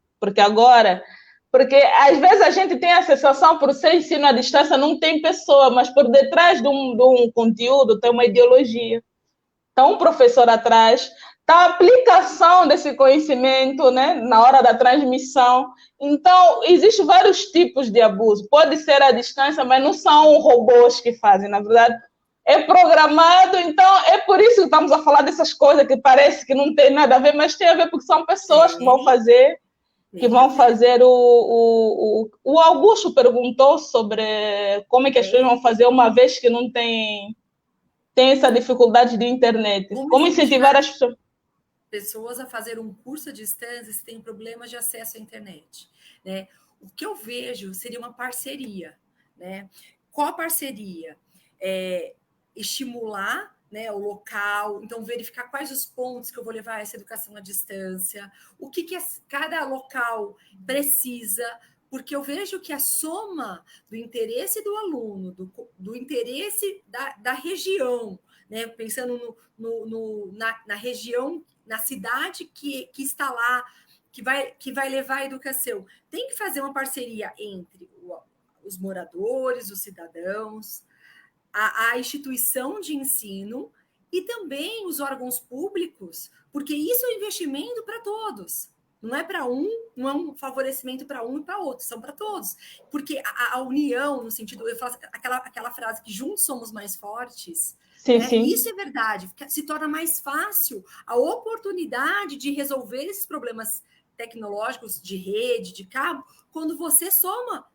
porque às vezes a gente tem a sensação, por ser ensino à distância, não tem pessoa, mas por detrás de um conteúdo tem uma ideologia. Está um professor atrás, está a aplicação desse conhecimento, né, na hora da transmissão. Então, existem vários tipos de abuso. Pode ser à distância, mas não são robôs que fazem, na verdade. É programado, então é por isso que estamos a falar dessas coisas que parece que não tem nada a ver, mas tem a ver porque são pessoas que vão fazer. O Augusto perguntou sobre como é que as pessoas vão fazer uma vez que não tem essa dificuldade de internet. Como incentivar as pessoas a fazer um curso à distância se têm problemas de acesso à internet, né? O que eu vejo seria uma parceria, né? Qual a parceria? Estimular, né, o local, então verificar quais os pontos que eu vou levar essa educação à distância, o que cada local precisa, porque eu vejo que a soma do interesse do aluno, do interesse da região, né, pensando na região, na cidade que está lá, que vai levar a educação, tem que fazer uma parceria entre os moradores, os cidadãos, a instituição de ensino e também os órgãos públicos, porque isso é um investimento para todos. Não é para não é um favorecimento para um e para outro, são para todos. Porque a união, no sentido, eu faço aquela frase que juntos somos mais fortes, sim, né? sim. Isso é verdade, se torna mais fácil a oportunidade de resolver esses problemas tecnológicos de rede, de cabo, quando você soma.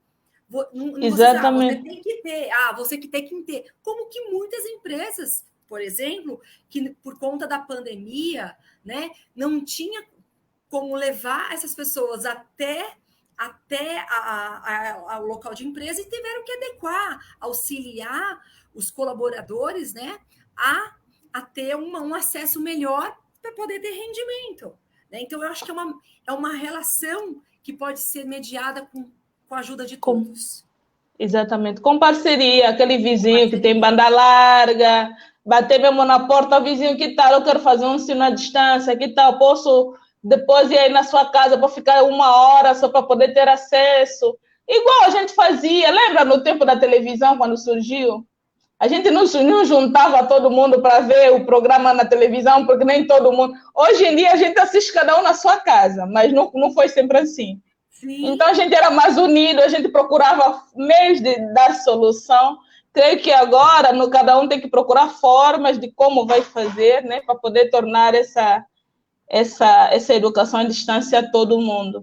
Exatamente. Você tem que ter, você que tem que ter. Como que muitas empresas, por exemplo, que por conta da pandemia, né, não tinha como levar essas pessoas até ao local de empresa e tiveram que adequar, auxiliar os colaboradores, né, a ter um acesso melhor para poder ter rendimento. Né? Então, eu acho que é uma relação que pode ser mediada com a ajuda de todos. Exatamente. Com parceria, aquele vizinho que tem banda larga, bater mesmo na porta, o vizinho, que tal? Eu quero fazer um ensino à distância, que tal? Posso depois ir aí na sua casa para ficar 1 hora só para poder ter acesso? Igual a gente fazia, lembra no tempo da televisão, quando surgiu? A gente não juntava todo mundo para ver o programa na televisão, porque nem todo mundo... Hoje em dia a gente assiste cada um na sua casa, mas não foi sempre assim. Sim. Então a gente era mais unido, a gente procurava meios de dar solução. Creio que agora cada um tem que procurar formas de como vai fazer, né, para poder tornar essa educação à distância a todo mundo.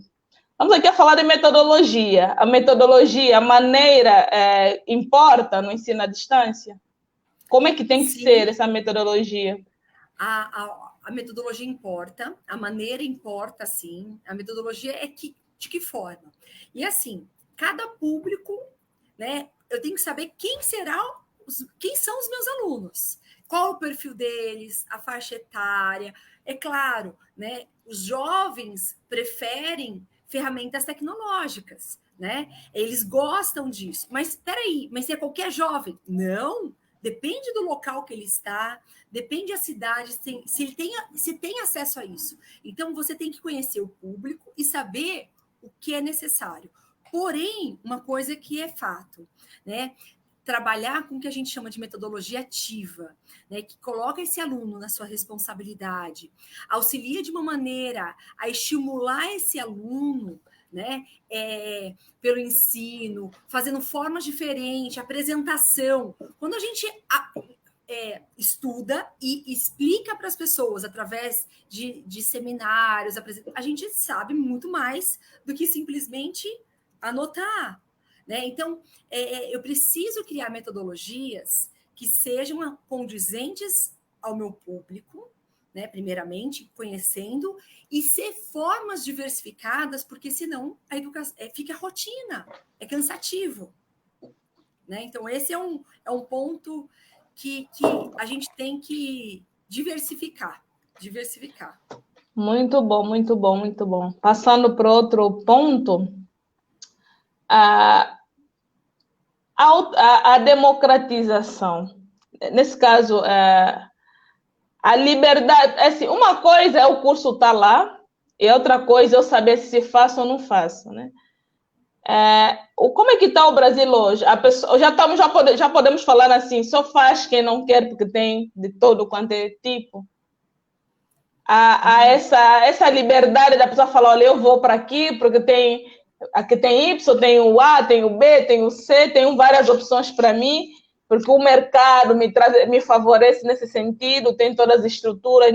Vamos aqui a falar de metodologia. A metodologia, a maneira importa no ensino à distância? Como é que tem que ser essa metodologia? A metodologia importa, a maneira importa, sim. A metodologia de que forma? E assim, cada público, né? Eu tenho que saber quem são os meus alunos, qual o perfil deles, a faixa etária. É claro, né? Os jovens preferem ferramentas tecnológicas, né? Eles gostam disso. Mas espera aí, mas se é qualquer jovem? Não. Depende do local que ele está, depende da cidade, se tem acesso a isso. Então, você tem que conhecer o público e saber o que é necessário. Porém, uma coisa que é fato, né? Trabalhar com o que a gente chama de metodologia ativa, né? Que coloca esse aluno na sua responsabilidade, auxilia de uma maneira a estimular esse aluno, né? Pelo ensino, fazendo formas diferentes, apresentação. Quando a gente estuda e explica para as pessoas através de seminários, a gente sabe muito mais do que simplesmente anotar. Né? Então, eu preciso criar metodologias que sejam condizentes ao meu público, né, primeiramente, conhecendo, e ser formas diversificadas, porque senão a educação fica rotina, é cansativo. Né? Então, esse é um ponto que a gente tem que diversificar. Muito bom, muito bom, muito bom. Passando para outro ponto, a democratização. Nesse caso, a liberdade. Assim, uma coisa é o curso estar lá, e outra coisa é eu saber se faço ou não faço. Né? Como é que está o Brasil hoje? A pessoa, já podemos falar assim, só faz quem não quer, porque tem de todo quanto é tipo. Há essa liberdade da pessoa falar, olha, eu vou para aqui, porque aqui tem Y, tem o A, tem o B, tem o C, tem várias opções para mim, porque o mercado me favorece nesse sentido, tem todas as estruturas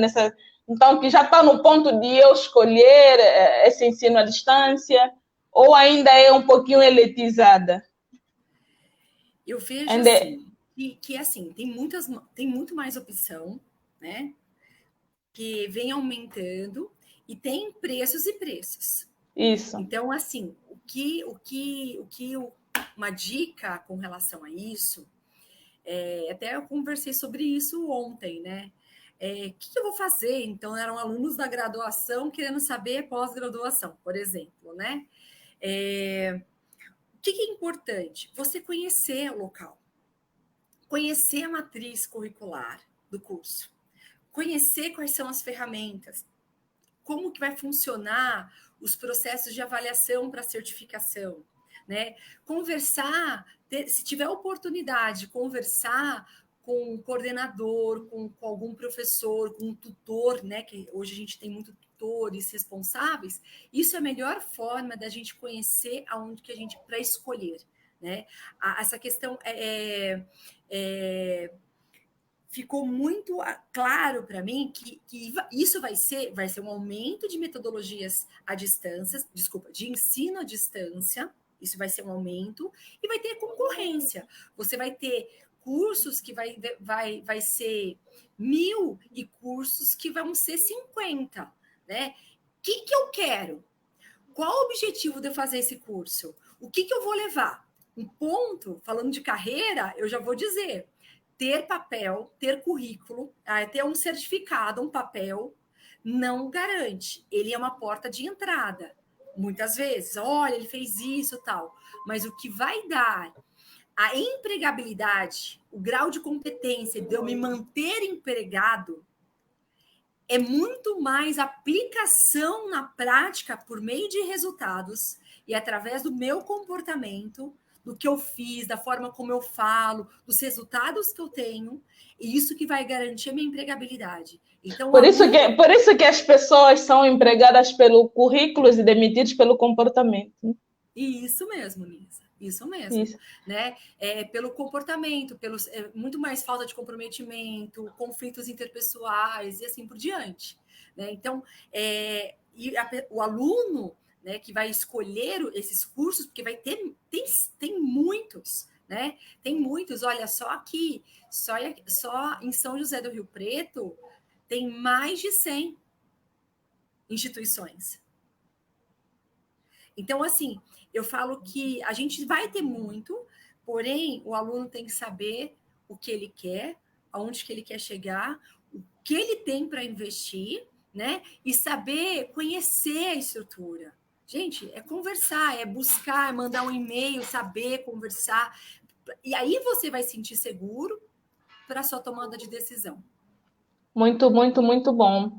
então que já está no ponto de eu escolher esse ensino à distância, ou ainda é um pouquinho elitizada? Eu vejo assim, que assim, tem muito mais opção, né? Que vem aumentando e tem preços e preços. Isso. Então, assim, uma dica com relação a isso, até eu conversei sobre isso ontem, né? O que eu vou fazer? Então, eram alunos da graduação querendo saber pós-graduação, por exemplo, né? O que é importante? Você conhecer o local, conhecer a matriz curricular do curso, conhecer quais são as ferramentas, como que vai funcionar os processos de avaliação para certificação, né? Conversar, se tiver oportunidade, conversar com um coordenador, com algum professor, com um tutor, né? Que hoje a gente tem muito tutores responsáveis. Isso é a melhor forma da gente conhecer aonde que a gente para escolher, né? Essa questão ficou muito claro para mim que isso vai ser um aumento de metodologias à distância, de ensino à distância, isso vai ser um aumento, e vai ter concorrência. Você vai ter cursos que vai ser 1.000 e cursos que vão ser 50, né? O que eu quero? Qual o objetivo de eu fazer esse curso? O que eu vou levar? Um ponto, falando de carreira, eu já vou dizer, ter papel, ter currículo, ter um certificado, um papel, não garante. Ele é uma porta de entrada. Muitas vezes, olha, ele fez isso, tal. Mas o que vai dar a empregabilidade, o grau de competência de eu me manter empregado, é muito mais aplicação na prática por meio de resultados e através do meu comportamento, do que eu fiz, da forma como eu falo, dos resultados que eu tenho, e isso que vai garantir a minha empregabilidade. Então, por isso que as pessoas são empregadas pelo currículo e demitidas pelo comportamento. Isso mesmo, Nisa. Isso mesmo, isso. Né? Pelo comportamento, muito mais falta de comprometimento, conflitos interpessoais e assim por diante. Né? Então, o aluno, né, que vai escolher esses cursos, porque tem muitos, né? Tem muitos. Olha, só aqui, só em São José do Rio Preto, tem mais de 100 instituições. Então, assim, eu falo que a gente vai ter muito, porém, o aluno tem que saber o que ele quer, aonde que ele quer chegar, o que ele tem para investir, né? E saber conhecer a estrutura. Gente, é conversar, é buscar, é mandar um e-mail, saber conversar. E aí você vai se sentir seguro para a sua tomada de decisão. Muito, muito, muito bom.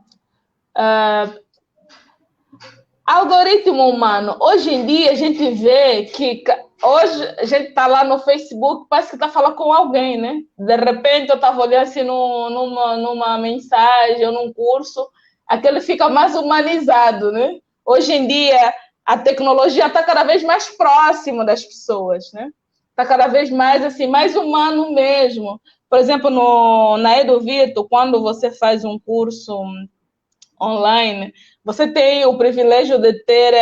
Algoritmo humano. Hoje em dia, a gente vê que hoje a gente está lá no Facebook, parece que está falando com alguém, né? De repente, eu estava olhando assim numa mensagem ou num curso, aquele fica mais humanizado, né? Hoje em dia, a tecnologia está cada vez mais próxima das pessoas, né? Está cada vez mais, assim, mais humano mesmo. Por exemplo, na EduVito, quando você faz um curso online, você tem o privilégio de ter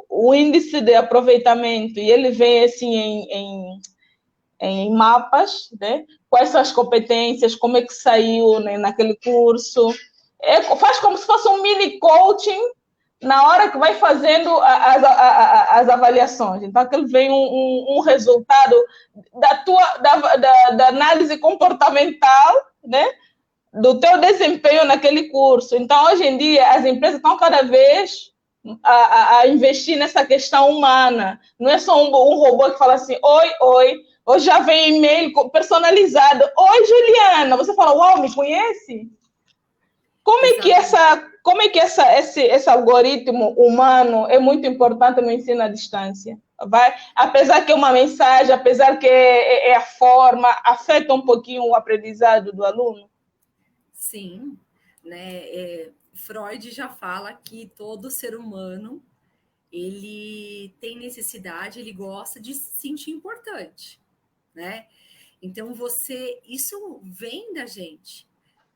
o índice de aproveitamento, e ele vem assim em mapas, né? Quais são as competências, como é que saiu, né, naquele curso. Faz como se fosse um mini coaching na hora que vai fazendo as avaliações. Então, aquele vem um resultado da análise comportamental, né? Do teu desempenho naquele curso. Então, hoje em dia, as empresas estão cada vez a investir nessa questão humana. Não é só um robô que fala assim, oi, hoje já vem e-mail personalizado. Oi, Juliana. Você fala, uau, me conhece? Como é que esse algoritmo humano é muito importante no ensino à distância? Apesar que é uma mensagem, apesar que é a forma, afeta um pouquinho o aprendizado do aluno? Sim, né? Freud já fala que todo ser humano ele tem necessidade, ele gosta de se sentir importante, né? Então isso vem da gente.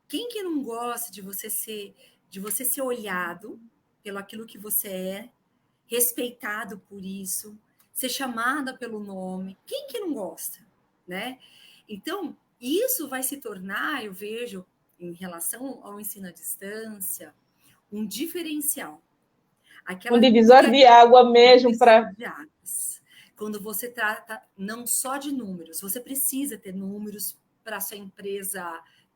Quem que não gosta de você ser olhado pelo aquilo que você é, respeitado por isso, ser chamada pelo nome? Quem que não gosta, né? Então, isso vai se tornar, eu vejo, em relação ao ensino à distância, um diferencial. Um divisor de água mesmo para... Quando você trata não só de números, você precisa ter números para a sua empresa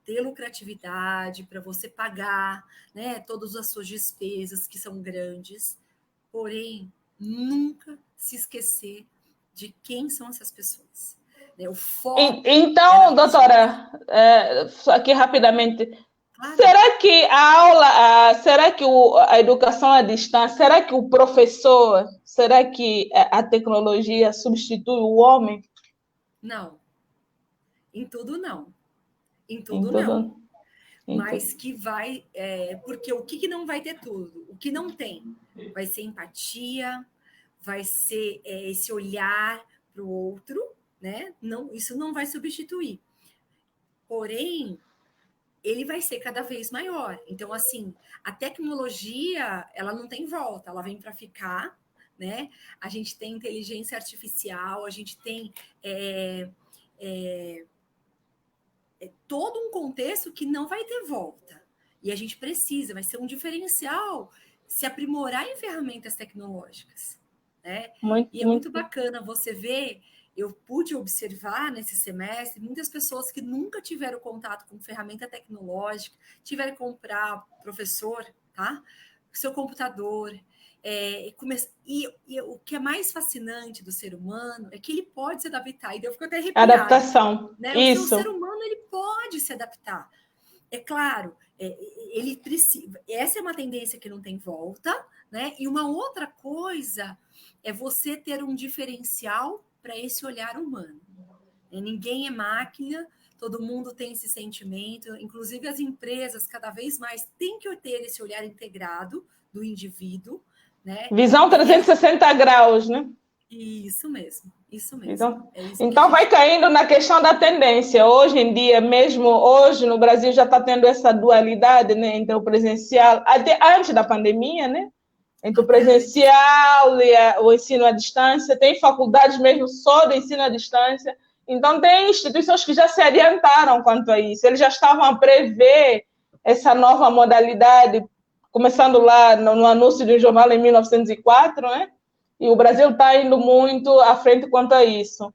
ter lucratividade, para você pagar, né, todas as suas despesas que são grandes, porém, nunca se esquecer de quem são essas pessoas. Né? O foco então, doutora, aqui rapidamente, claro. Será que a educação à distância, será que o professor, será que a tecnologia substitui o homem? Não. Em tudo, não. Em tudo, não. Mas que vai... porque o que não vai ter tudo? O que não tem? Vai ser empatia, vai ser esse olhar para o outro, né? Não, isso não vai substituir. Porém, ele vai ser cada vez maior. Então, assim, a tecnologia, ela não tem volta, ela vem para ficar, né? A gente tem inteligência artificial, a gente tem todo um contexto que não vai ter volta. E a gente precisa, vai ser um diferencial se aprimorar em ferramentas tecnológicas, né? E é muito bacana você ver, eu pude observar nesse semestre muitas pessoas que nunca tiveram contato com ferramenta tecnológica, tiveram que comprar, professor, tá? Seu computador. E o que é mais fascinante do ser humano é que ele pode se adaptar. E eu fico até arrepiada. Adaptação. Né? Isso. O ser humano ele pode se adaptar. É claro, ele precisa. Essa é uma tendência que não tem volta, né? E uma outra coisa é você ter um diferencial para esse olhar humano. Ninguém é máquina, todo mundo tem esse sentimento, inclusive as empresas cada vez mais têm que ter esse olhar integrado do indivíduo, né? Visão 360 graus, né? Isso mesmo, isso mesmo. Então vai caindo na questão da tendência. Hoje em dia, mesmo hoje no Brasil já está tendo essa dualidade, né, entre o presencial, até antes da pandemia, né? Entre o presencial e o ensino à distância. Tem faculdades mesmo só do ensino à distância. Então tem instituições que já se adiantaram quanto a isso. Eles já estavam a prever essa nova modalidade, começando lá no anúncio de um jornal em 1904, né? E o Brasil está indo muito à frente quanto a isso.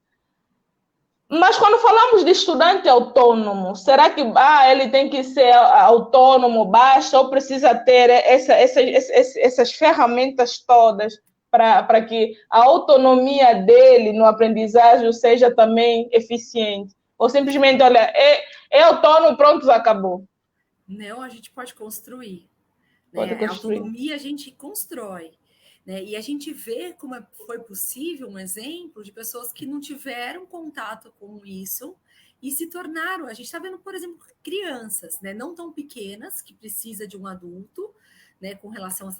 Mas quando falamos de estudante autônomo, será que ele tem que ser autônomo, basta, ou precisa ter essas ferramentas todas para que a autonomia dele no aprendizagem seja também eficiente? Ou simplesmente, olha, é autônomo, pronto, acabou? Não, a gente pode construir. Né? A autonomia a gente constrói. Né? E a gente vê como foi possível um exemplo de pessoas que não tiveram contato com isso e se tornaram. A gente está vendo, por exemplo, crianças, né? Não tão pequenas, que precisa de um adulto, né? Com relação a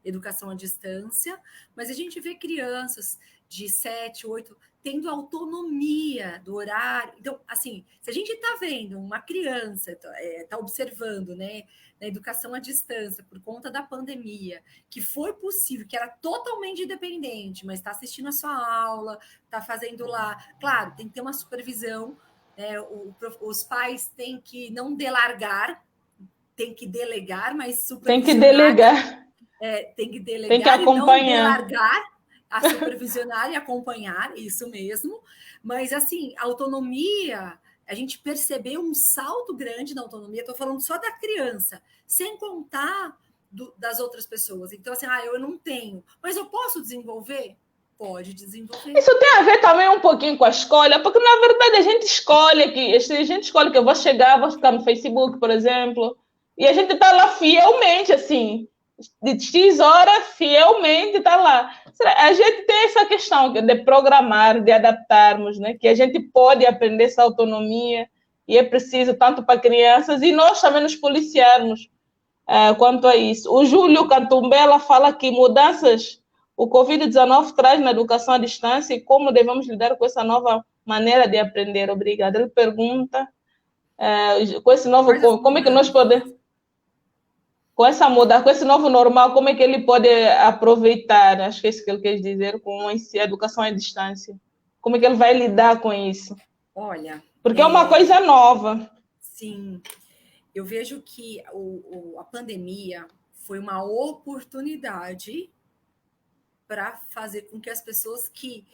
educação à distância, mas a gente vê crianças de 7, 8 tendo autonomia do horário. Então, assim, se a gente está vendo uma criança, está observando, né, na educação à distância, por conta da pandemia, que foi possível, que era totalmente independente, mas está assistindo a sua aula, está fazendo lá. Claro, tem que ter uma supervisão, né, os pais têm que não delargar, tem que delegar, mas Tem que supervisionar. delegar. Tem que delegar tem que acompanhar. e não delargar, a supervisionar e acompanhar, isso mesmo. Mas, assim, a autonomia, a gente percebeu um salto grande na autonomia, estou falando só da criança, sem contar das outras pessoas. Então, assim, eu não tenho, mas eu posso desenvolver? Pode desenvolver. Isso tem a ver também um pouquinho com a escolha, porque, na verdade, a gente escolhe que eu vou chegar, vou ficar no Facebook, por exemplo, e a gente está lá fielmente, assim, de X horas, fielmente está lá. A gente tem essa questão de programar, de adaptarmos, né? Que a gente pode aprender essa autonomia e é preciso tanto para crianças e nós também nos policiarmos quanto a isso. O Júlio Cantumbela fala que mudanças o Covid-19 traz na educação à distância e como devemos lidar com essa nova maneira de aprender. Obrigada. Ele pergunta com esse novo, como é que nós podemos com esse novo normal, como é que ele pode aproveitar, acho que é isso que ele quer dizer, com a educação à distância? Como é que ele vai lidar com isso? Olha... Porque é uma coisa nova. Sim, eu vejo que a pandemia foi uma oportunidade para fazer com que as pessoas que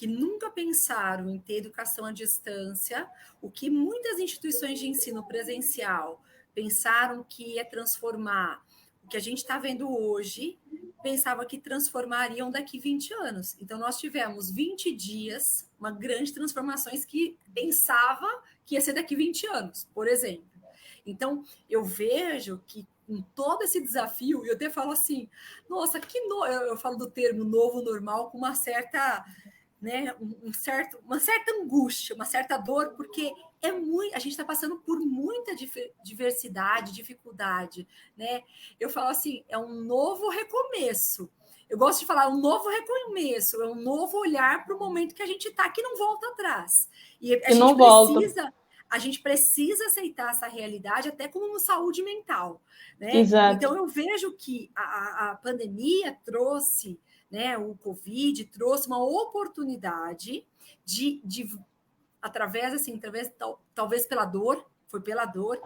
nunca pensaram em ter educação à distância, o que muitas instituições de ensino presencial pensaram que ia transformar o que a gente está vendo hoje, pensava que transformariam daqui 20 anos. Então, nós tivemos 20 dias, uma grande transformações que pensava que ia ser daqui 20 anos, por exemplo. Então, eu vejo que com todo esse desafio, eu até falo assim, nossa, eu falo do termo novo normal com uma certa... Né, uma certa angústia, uma certa dor, porque a gente está passando por muita diversidade, dificuldade, né? Eu falo assim, é um novo recomeço. Eu gosto de falar um novo recomeço, é um novo olhar para o momento que a gente está, que não volta atrás. E a gente precisa aceitar essa realidade, até como saúde mental, né? Exato. Então eu vejo que a pandemia trouxe, né, o Covid trouxe uma oportunidade através talvez pela dor, foi pela dor,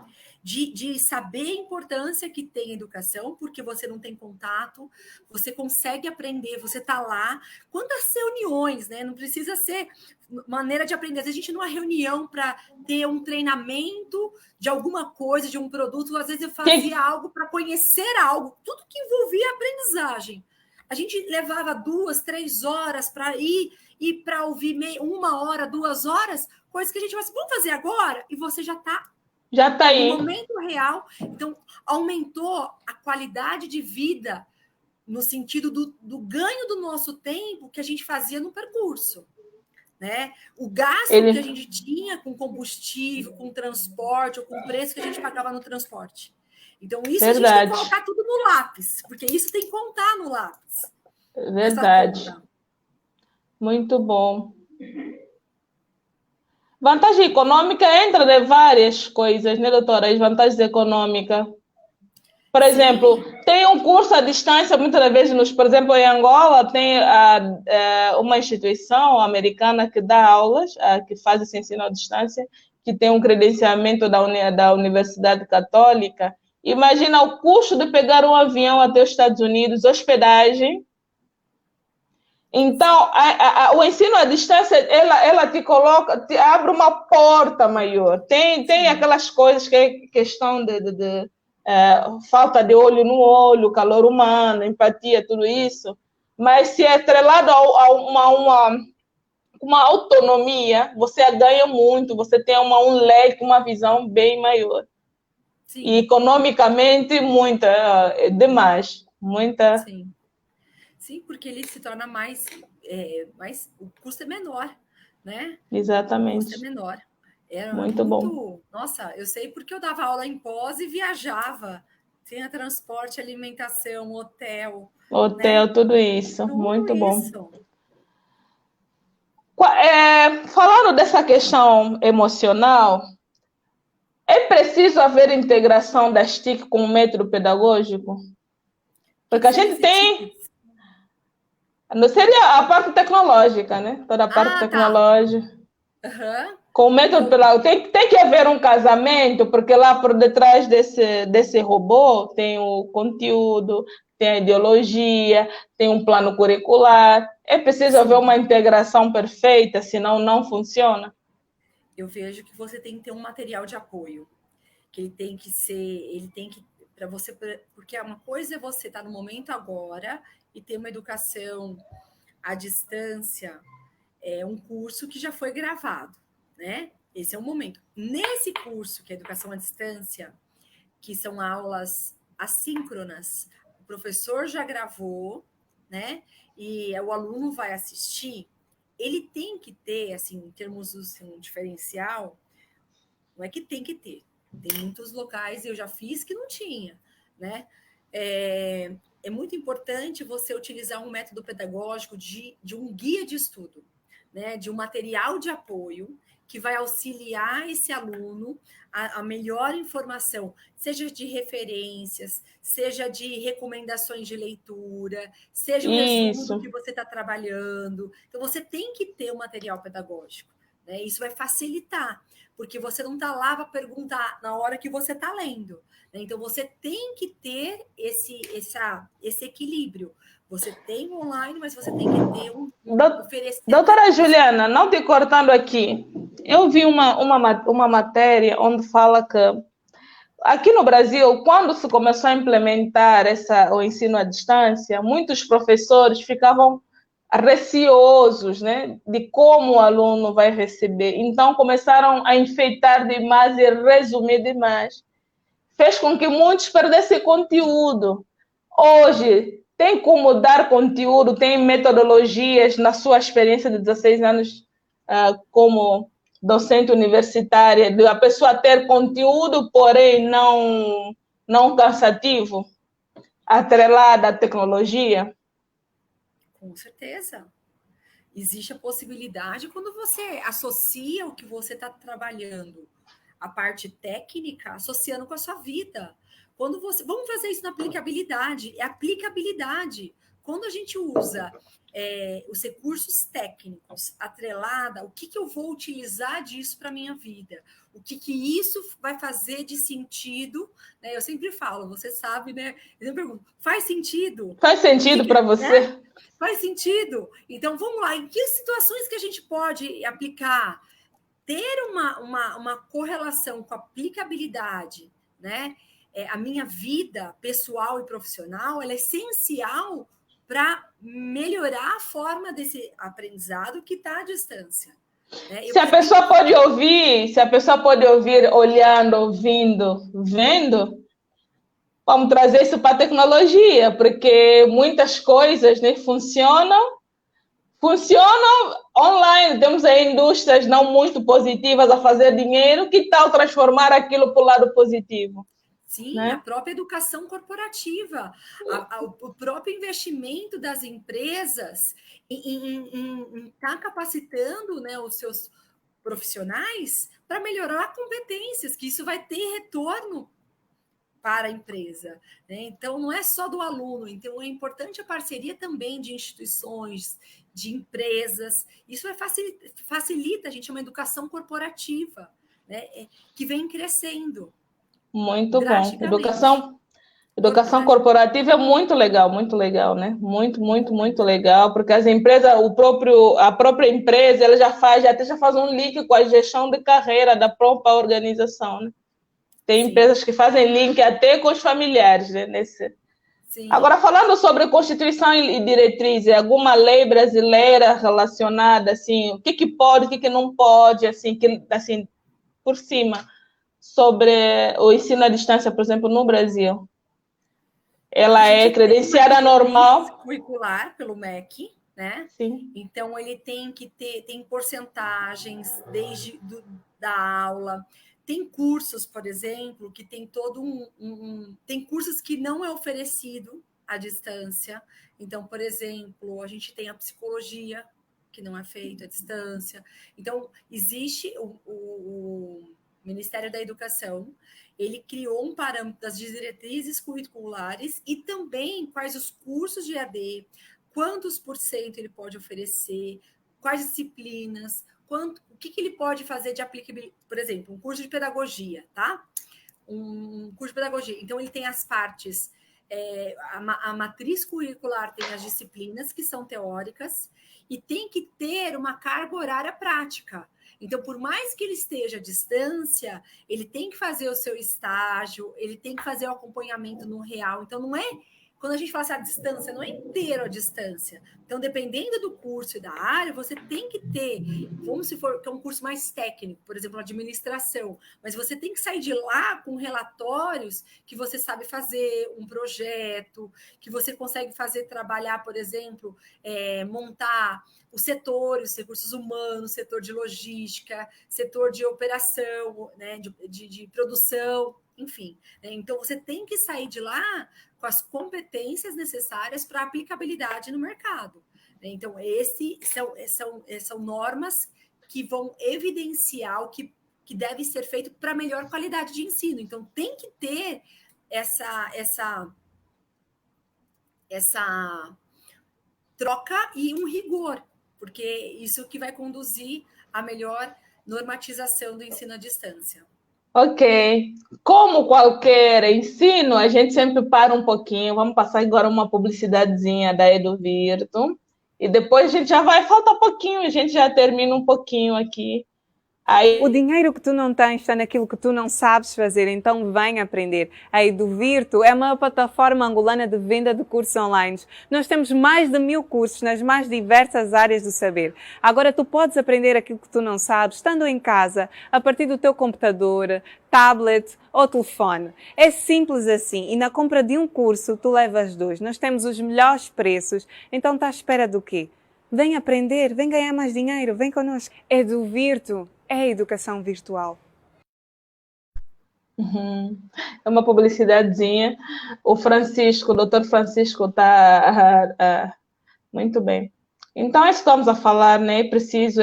de saber a importância que tem a educação, porque você não tem contato, você consegue aprender, você está lá. Quantas reuniões, né? Não precisa ser maneira de aprender. Às vezes a gente numa reunião para ter um treinamento de alguma coisa, de um produto, às vezes eu fazia algo para conhecer algo, tudo que envolvia aprendizagem. A gente levava 2, 3 horas para ir e para ouvir 1 hora, 2 horas, coisas que a gente vai assim, vamos fazer agora? E você já está aí. No momento real. Então, aumentou a qualidade de vida no sentido do ganho do nosso tempo que a gente fazia no percurso. Né? O gasto que a gente tinha com combustível, com transporte, ou com o preço que a gente pagava no transporte. Então, isso a gente tem que colocar tudo no lápis, porque isso tem que contar no lápis. Verdade. Muito bom. Vantagem econômica entra de várias coisas, né, doutora? As vantagens econômicas. Por exemplo, tem um curso à distância, muitas vezes, por exemplo, em Angola, tem uma instituição americana que dá aulas, que faz esse ensino à distância, que tem um credenciamento da Universidade Católica. Imagina o custo de pegar um avião até os Estados Unidos, hospedagem. Então, o ensino à distância, ela te coloca, te abre uma porta maior. Tem aquelas coisas que é questão de falta de olho no olho, calor humano, empatia, tudo isso. Mas se é atrelado a uma autonomia, você ganha muito, você tem um leque, uma visão bem maior. Sim. E economicamente, demais. Muita... Sim, porque ele se torna mais o custo é menor, né? Exatamente. O custo é menor. Era muito bom. Nossa, eu sei porque eu dava aula em pós e viajava Tenha transporte, alimentação, hotel. Hotel, Né? tudo isso. Tudo Muito bom. isso. Falando dessa questão emocional, é preciso haver integração das TIC com o método pedagógico? Porque a gente tem... Não seria a parte tecnológica, né? Toda a parte tecnológica. Uhum. Com o método pedagógico. Tem que haver um casamento, porque lá por detrás desse robô tem o conteúdo, tem a ideologia, tem um plano curricular. É preciso haver uma integração perfeita, senão não funciona. Eu vejo que você tem que ter um material de apoio, que ele tem que para você, porque uma coisa é você estar no momento agora e ter uma educação à distância, um curso que já foi gravado, né? Esse é o momento. Nesse curso, que é educação à distância, que são aulas assíncronas, o professor já gravou, né? E o aluno vai assistir. Ele tem que ter, assim, em termos do assim, diferencial, não é que tem que ter. Tem muitos locais, eu já fiz que não tinha, né? É muito importante você utilizar um método pedagógico de um guia de estudo, né? De um material de apoio que vai auxiliar esse aluno a melhor informação, seja de referências, seja de recomendações de leitura, seja o resumo do que você está trabalhando. Então, você tem que ter um material pedagógico, né? Isso vai facilitar, porque você não está lá para perguntar na hora que você está lendo. Né? Então, você tem que ter esse equilíbrio. Você tem online, mas você tem que ter oferecer. Doutora Juliana, não te cortando aqui, eu vi uma matéria onde fala que aqui no Brasil, quando se começou a implementar o ensino à distância, muitos professores ficavam receosos, né, de como o aluno vai receber. Então, começaram a enfeitar demais e resumir demais. Fez com que muitos perdessem conteúdo. Hoje, tem como dar conteúdo, tem metodologias, na sua experiência de 16 anos como docente universitária, de a pessoa ter conteúdo, porém não cansativo, atrelada à tecnologia? Com certeza. Existe a possibilidade, quando você associa o que você está trabalhando, a parte técnica, associando com a sua vida. Quando você. Vamos fazer isso na aplicabilidade. É aplicabilidade. Quando a gente usa os recursos técnicos atrelada, o que eu vou utilizar disso para a minha vida? O que isso vai fazer de sentido? Né? Eu sempre falo, você sabe, né? Eu sempre pergunto, faz sentido? Faz sentido para você? Né? Faz sentido? Então, vamos lá. Em que situações que a gente pode aplicar? Ter uma correlação com a aplicabilidade, né? A minha vida pessoal e profissional, ela é essencial para melhorar a forma desse aprendizado que está à distância. Né? Se a pessoa pode ouvir olhando, ouvindo, vendo, vamos trazer isso para a tecnologia, porque muitas coisas, né, funcionam online. Temos aí indústrias não muito positivas a fazer dinheiro. Que tal transformar aquilo para o lado positivo? Sim, né? A própria educação corporativa, o próprio investimento das empresas em estar capacitando, né, os seus profissionais para melhorar competências, que isso vai ter retorno para a empresa. Né? Então, não é só do aluno, então é importante a parceria também de instituições, de empresas. Isso facilita, a gente, uma educação corporativa, né? Que vem crescendo. Muito bom. Educação corporativa é muito legal, né? Muito legal, porque as empresas, a própria empresa, ela já faz um link com a gestão de carreira da própria organização, né? Tem empresas que fazem link até com os familiares, né? Agora, falando sobre Constituição e diretrizes, alguma lei brasileira relacionada, assim, o que pode, o que não pode, assim, por cima, sobre o ensino à distância, por exemplo, no Brasil? Ela é credenciada normal. Curricular pelo MEC, né? Sim. Então, ele tem porcentagens da aula, Tem cursos, por exemplo, que tem todo tem cursos que não é oferecido à distância. Então, por exemplo, a gente tem a psicologia, que não é feito à distância. Então, existe o Ministério da Educação, ele criou um parâmetro das diretrizes curriculares e também quais os cursos de EAD, quantos por cento ele pode oferecer, quais disciplinas, o que ele pode fazer de aplicabilidade. Por exemplo, um curso de pedagogia, tá? Um curso de pedagogia. Então, ele tem as partes, a matriz curricular tem as disciplinas que são teóricas e tem que ter uma carga horária prática. Então, por mais que ele esteja à distância, ele tem que fazer o seu estágio, ele tem que fazer o acompanhamento no real. Então, não é... Quando a gente fala assim, a distância, não é inteiro a distância. Então, dependendo do curso e da área, você tem que ter, vamos se for que é um curso mais técnico, por exemplo, administração, mas você tem que sair de lá com relatórios que você sabe fazer, um projeto, que você consegue fazer, trabalhar, por exemplo, montar os setores, os recursos humanos, setor de logística, setor de operação, né, de produção, enfim. Né? Então, você tem que sair de lá com as competências necessárias para aplicabilidade no mercado. Né? Então, são normas que vão evidenciar o que deve ser feito para melhor qualidade de ensino. Então, tem que ter essa troca e um rigor, porque isso que vai conduzir à melhor normatização do ensino à distância. Ok. Como qualquer ensino, a gente sempre para um pouquinho. Vamos passar agora uma publicidadezinha da Eduvirto. E depois a gente já vai, falta pouquinho, a gente já termina um pouquinho aqui. Aí... O dinheiro que tu não tens está naquilo que tu não sabes fazer, então vem aprender. A Eduvirto é uma plataforma angolana de venda de cursos online. Nós temos mais de 1000 cursos nas mais diversas áreas do saber. Agora tu podes aprender aquilo que tu não sabes, estando em casa, a partir do teu computador, tablet ou telefone. É simples assim, e na compra de um curso tu levas 2. Nós temos os melhores preços, então está à espera do quê? Vem aprender, vem ganhar mais dinheiro, vem connosco. Eduvirto é a educação virtual. É uma publicidadezinha. O Francisco, o doutor Francisco está muito bem. Então, é isso que estamos a falar, né? É preciso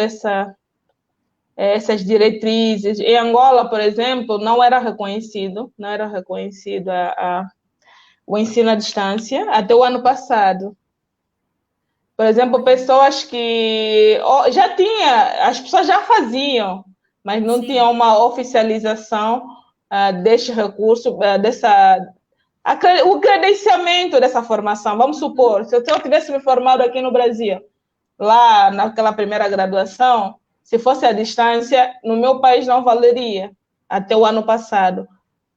essas diretrizes. Em Angola, por exemplo, não era reconhecido o ensino à distância até o ano passado. Por exemplo, pessoas que já tinha, as pessoas já faziam, mas não tinha uma oficialização deste recurso, o credenciamento dessa formação. Vamos supor, se eu tivesse me formado aqui no Brasil, lá naquela primeira graduação, se fosse à distância, no meu país não valeria até o ano passado.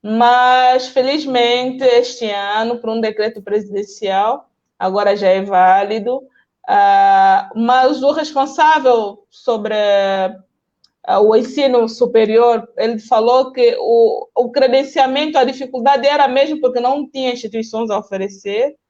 Mas, felizmente, este ano, por um decreto presidencial, agora já é válido, mas o responsável sobre o ensino superior, ele falou que o credenciamento, a dificuldade era mesmo porque não tinha instituições a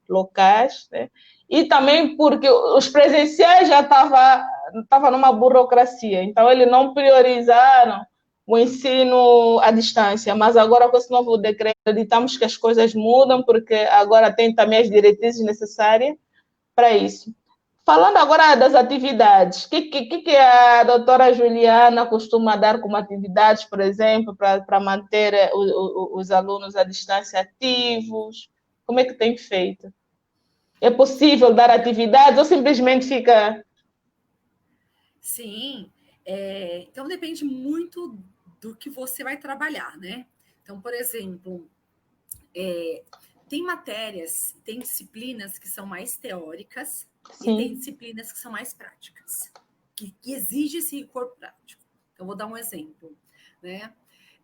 locais, né? E também porque os presenciais já estavam numa burocracia, então eles não priorizaram o ensino à distância, mas agora com esse novo decreto acreditamos que as coisas mudam, porque agora tem também as diretrizes necessárias para isso. Falando agora das atividades, o que a doutora Juliana costuma dar como atividades, por exemplo, para manter os alunos à distância ativos? Como é que tem feito? É possível dar atividades ou simplesmente fica... Sim, então depende muito do que você vai trabalhar, né? Então, por exemplo, tem matérias, tem disciplinas que são mais teóricas, sim, e tem disciplinas que são mais práticas, que exige esse rigor prático. Então, vou dar um exemplo, né?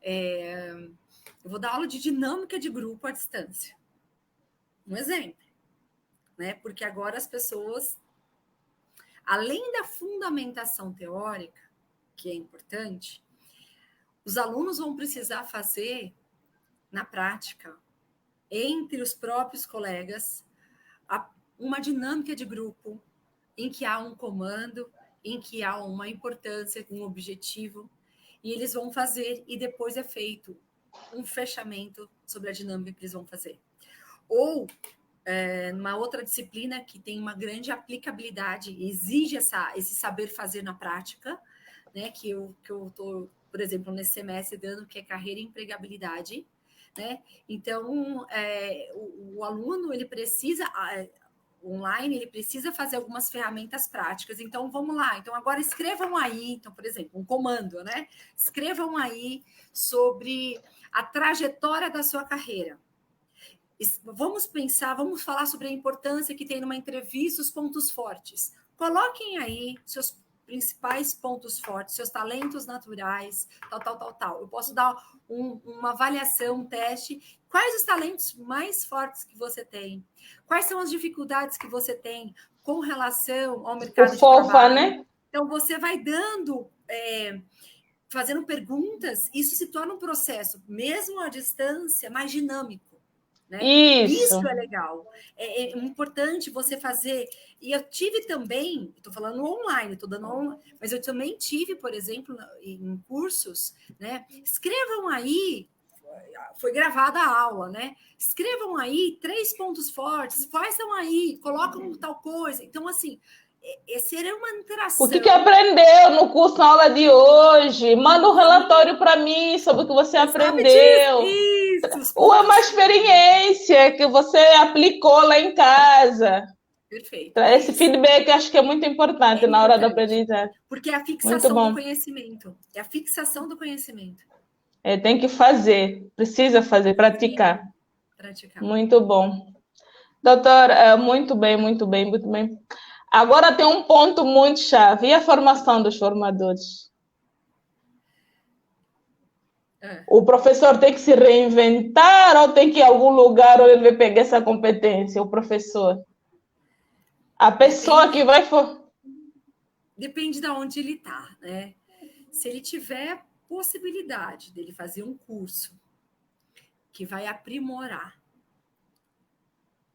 Eu vou dar aula de dinâmica de grupo à distância. Um exemplo, né? Porque agora as pessoas, além da fundamentação teórica, que é importante, os alunos vão precisar fazer, na prática, entre os próprios colegas, uma dinâmica de grupo em que há um comando, em que há uma importância, um objetivo. e eles vão fazer, e depois é feito um fechamento sobre a dinâmica que eles vão fazer. Ou, numa outra disciplina que tem uma grande aplicabilidade, exige esse saber fazer na prática, né, que eu estou, por exemplo, nesse semestre dando, que é carreira e empregabilidade, né? Então, o aluno, ele precisa... online, ele precisa fazer algumas ferramentas práticas. Então, vamos lá. Então, agora escrevam aí, então, por exemplo, um comando, né? Escrevam aí sobre a trajetória da sua carreira. Vamos pensar, vamos falar sobre a importância que tem numa entrevista, os pontos fortes. Coloquem aí seus principais pontos fortes, seus talentos naturais, tal. Eu posso dar uma avaliação, um teste. Quais os talentos mais fortes que você tem? Quais são as dificuldades que você tem com relação ao mercado de trabalho? Né? Então, você vai dando, fazendo perguntas, isso se torna um processo, mesmo à distância, mais dinâmico. Né? Isso é legal. É importante você fazer. E eu tive também, estou falando online, estou dando online, mas eu também tive, por exemplo, em cursos, né? Escrevam aí, foi gravada a aula, né? Escrevam aí 3 pontos fortes, façam aí, colocam tal coisa. Então, assim, seria uma interação. O que aprendeu no curso, na aula de hoje? Manda um relatório para mim sobre o que você aprendeu. Isso, uma experiência que você aplicou lá em casa. Perfeito. Esse feedback acho que é muito importante na hora da aprendizagem. Porque é a fixação do conhecimento. É a fixação do conhecimento. Tem que fazer, precisa fazer, praticar. Muito bom. Doutora, muito bem. Agora tem um ponto muito chave, e a formação dos formadores? O professor tem que se reinventar ou tem que ir a algum lugar onde ele vai pegar essa competência, o professor? A pessoa que vai... Depende de onde ele está, né? Se ele tiver possibilidade dele fazer um curso que vai aprimorar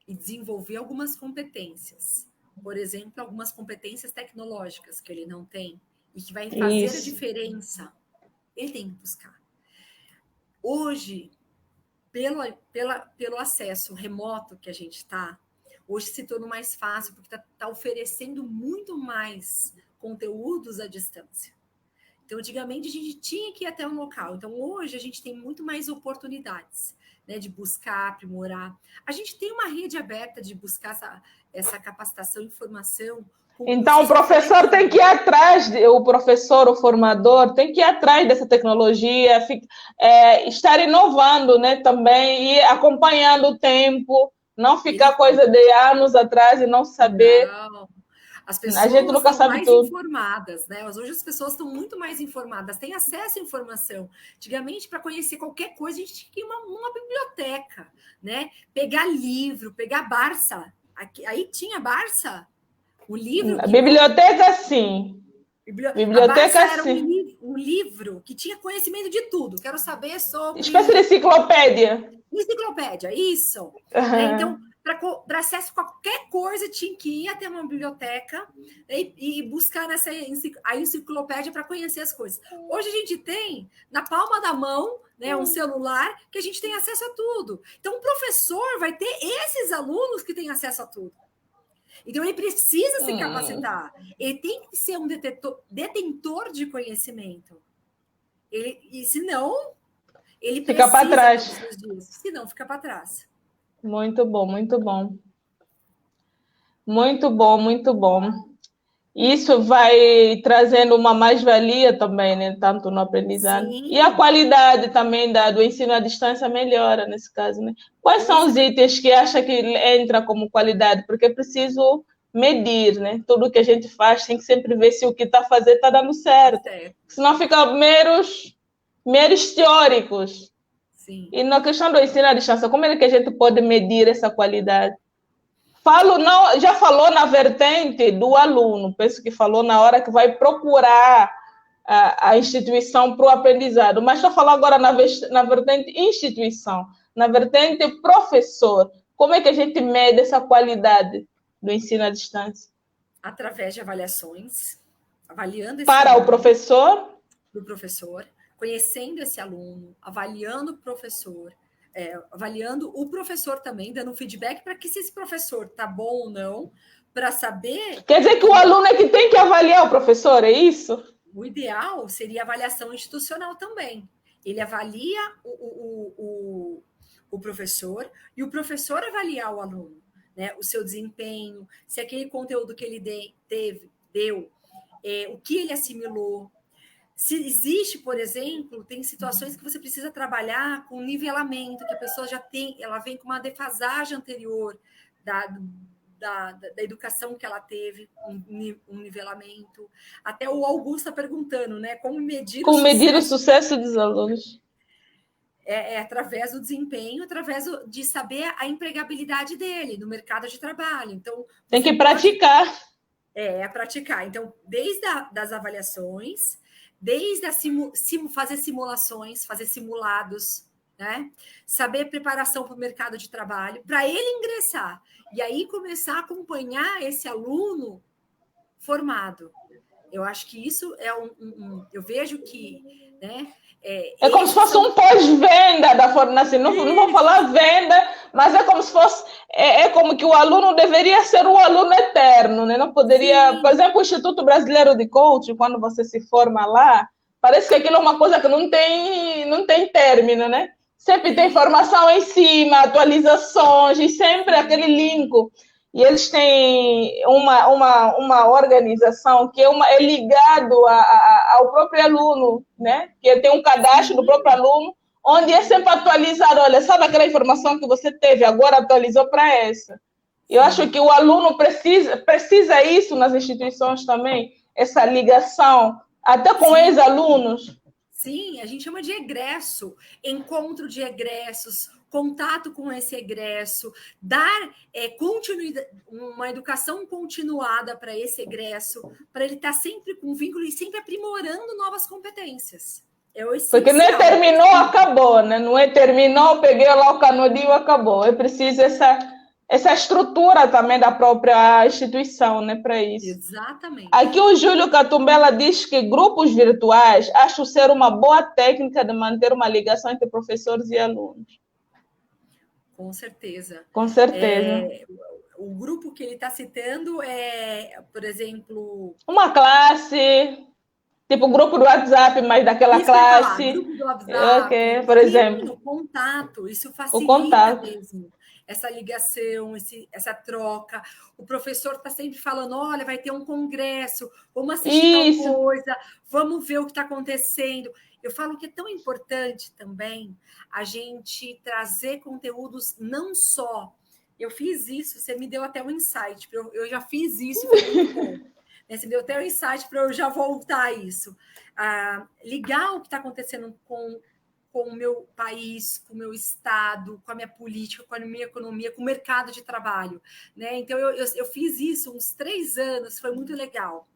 e desenvolver algumas competências, por exemplo, algumas competências tecnológicas que ele não tem e que vai fazer a diferença, ele tem que buscar. Hoje, pelo acesso remoto que a gente está, hoje se tornou mais fácil, porque está oferecendo muito mais conteúdos à distância. Então, antigamente, a gente tinha que ir até um local. Então, hoje, a gente tem muito mais oportunidades, né, de buscar, aprimorar. A gente tem uma rede aberta de buscar essa capacitação e formação. Então, o professor tem que ir atrás, o formador, tem que ir atrás dessa tecnologia, estar inovando, né, também, e acompanhando o tempo, não ficar coisa de anos atrás e não saber. Não. As pessoas a gente nunca sabe mais tudo. Informadas, né? Hoje as pessoas estão muito mais informadas, têm acesso à informação. Antigamente, para conhecer qualquer coisa, a gente tinha que ir uma biblioteca, né? Pegar livro, pegar Barça. Aí tinha Barça, o livro. Biblioteca, sim. Biblioteca, sim. Um livro que tinha conhecimento de tudo. Quero saber sobre... Espécie de enciclopédia. Enciclopédia, isso. Né? Então, para acesso a qualquer coisa, tinha que ir até uma biblioteca e buscar a enciclopédia para conhecer as coisas. Hoje a gente tem, na palma da mão, né, um celular, que a gente tem acesso a tudo. Então, o professor vai ter esses alunos que têm acesso a tudo. Então, ele precisa se capacitar. Ele tem que ser um detentor de conhecimento. E senão, ele fica para trás. Senão, fica para trás. Muito bom, muito bom. Muito bom, muito bom. Isso vai trazendo uma mais-valia também, né? Tanto no aprendizado. Sim. E a qualidade também do ensino à distância melhora nesse caso, né? Quais são os itens que acha que entra como qualidade? Porque é preciso medir, né? Tudo que a gente faz tem que sempre ver se o que está fazendo está dando certo. Senão fica meros teóricos. Sim. E na questão do ensino à distância, como é que a gente pode medir essa qualidade? Já falou na vertente do aluno, penso que falou na hora que vai procurar a instituição para o aprendizado, mas estou falando agora na vertente instituição, na vertente professor. Como é que a gente mede essa qualidade do ensino à distância? Através de avaliações, avaliando esse para o professor? Para o professor, conhecendo esse aluno, avaliando o professor, avaliando o professor também, dando feedback para que se esse professor está bom ou não, para saber... Quer dizer que o aluno é que tem que avaliar o professor, é isso? O ideal seria avaliação institucional também. Ele avalia o professor e o professor avaliar o aluno, né? O seu desempenho, se aquele conteúdo que ele deu, o que ele assimilou. Se existe, por exemplo, tem situações que você precisa trabalhar com nivelamento, que a pessoa já tem, ela vem com uma defasagem anterior da educação que ela teve, um nivelamento. Até o Augusto está perguntando, né? Como medir o sucesso dos alunos? É através do desempenho, através de saber a empregabilidade dele no mercado de trabalho. Então, tem que praticar. Praticar. Então, desde das avaliações, desde fazer simulações, fazer simulados, né? Saber preparação para o mercado de trabalho, para ele ingressar. E aí começar a acompanhar esse aluno formado. Eu acho que isso é eu vejo que, né? É como se fosse um pós-venda da formação. Não vou falar venda, mas é como se fosse... É como que o aluno deveria ser um aluno eterno, né? Não poderia... Sim. Por exemplo, o Instituto Brasileiro de Coaching, quando você se forma lá, parece que aquilo é uma coisa que não tem término, né? Sempre tem formação em cima, atualizações, e sempre aquele link. E eles têm uma organização que é ligado ao próprio aluno, né? Que tem um cadastro do próprio aluno, onde é sempre atualizado. Olha, sabe aquela informação que você teve, agora atualizou para essa. Eu acho que o aluno precisa isso nas instituições também, essa ligação, até com ex-alunos. Sim, a gente chama de egresso, encontro de egressos, contato com esse egresso, dar continuidade, uma educação continuada para esse egresso, para ele estar sempre com vínculo e sempre aprimorando novas competências. Porque não é terminou, acabou, né? Não é terminou, peguei lá o canudinho, acabou. É preciso essa estrutura também da própria instituição, né, para isso. Exatamente. Aqui o Júlio Catumbela diz que grupos virtuais acho ser uma boa técnica de manter uma ligação entre professores e alunos. Com certeza. Com certeza. O grupo que ele está citando é, por exemplo... Uma classe, tipo grupo do WhatsApp, mas daquela classe. Grupo do WhatsApp. Okay, por exemplo. O contato, isso facilita o contato. Mesmo. Essa ligação, essa troca. O professor está sempre falando, olha, vai ter um congresso, vamos assistir tal coisa, vamos ver o que está acontecendo. Eu falo que é tão importante também a gente trazer conteúdos não só... Eu fiz isso, você me deu até um insight, eu já fiz isso, foi muito bom. Você me deu até um insight para eu já voltar a isso. Ligar o que está acontecendo com o meu país, com o meu estado, com a minha política, com a minha economia, com o mercado de trabalho, né? Então, eu fiz isso uns 3 anos, foi muito legal.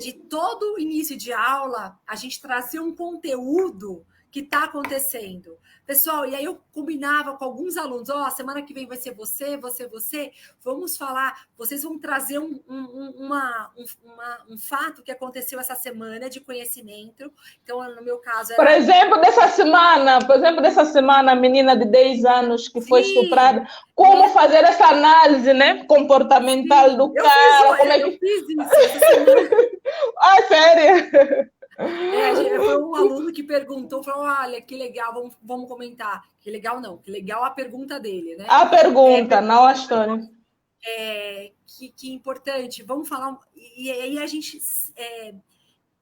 De todo início de aula, a gente trazer um conteúdo que está acontecendo. Pessoal, e aí eu combinava com alguns alunos, semana que vem vai ser você, vamos falar, vocês vão trazer um fato que aconteceu essa semana de conhecimento. Então, no meu caso... Por exemplo, dessa semana, a menina de 10 anos que foi estuprada, como fazer essa análise, né, comportamental do cara? Eu fiz isso essa semana. Sério? Foi um aluno que perguntou, falou, olha, que legal, vamos comentar. Que legal não, que legal a pergunta dele, né? A pergunta, não a história. Que importante, vamos falar... E aí a gente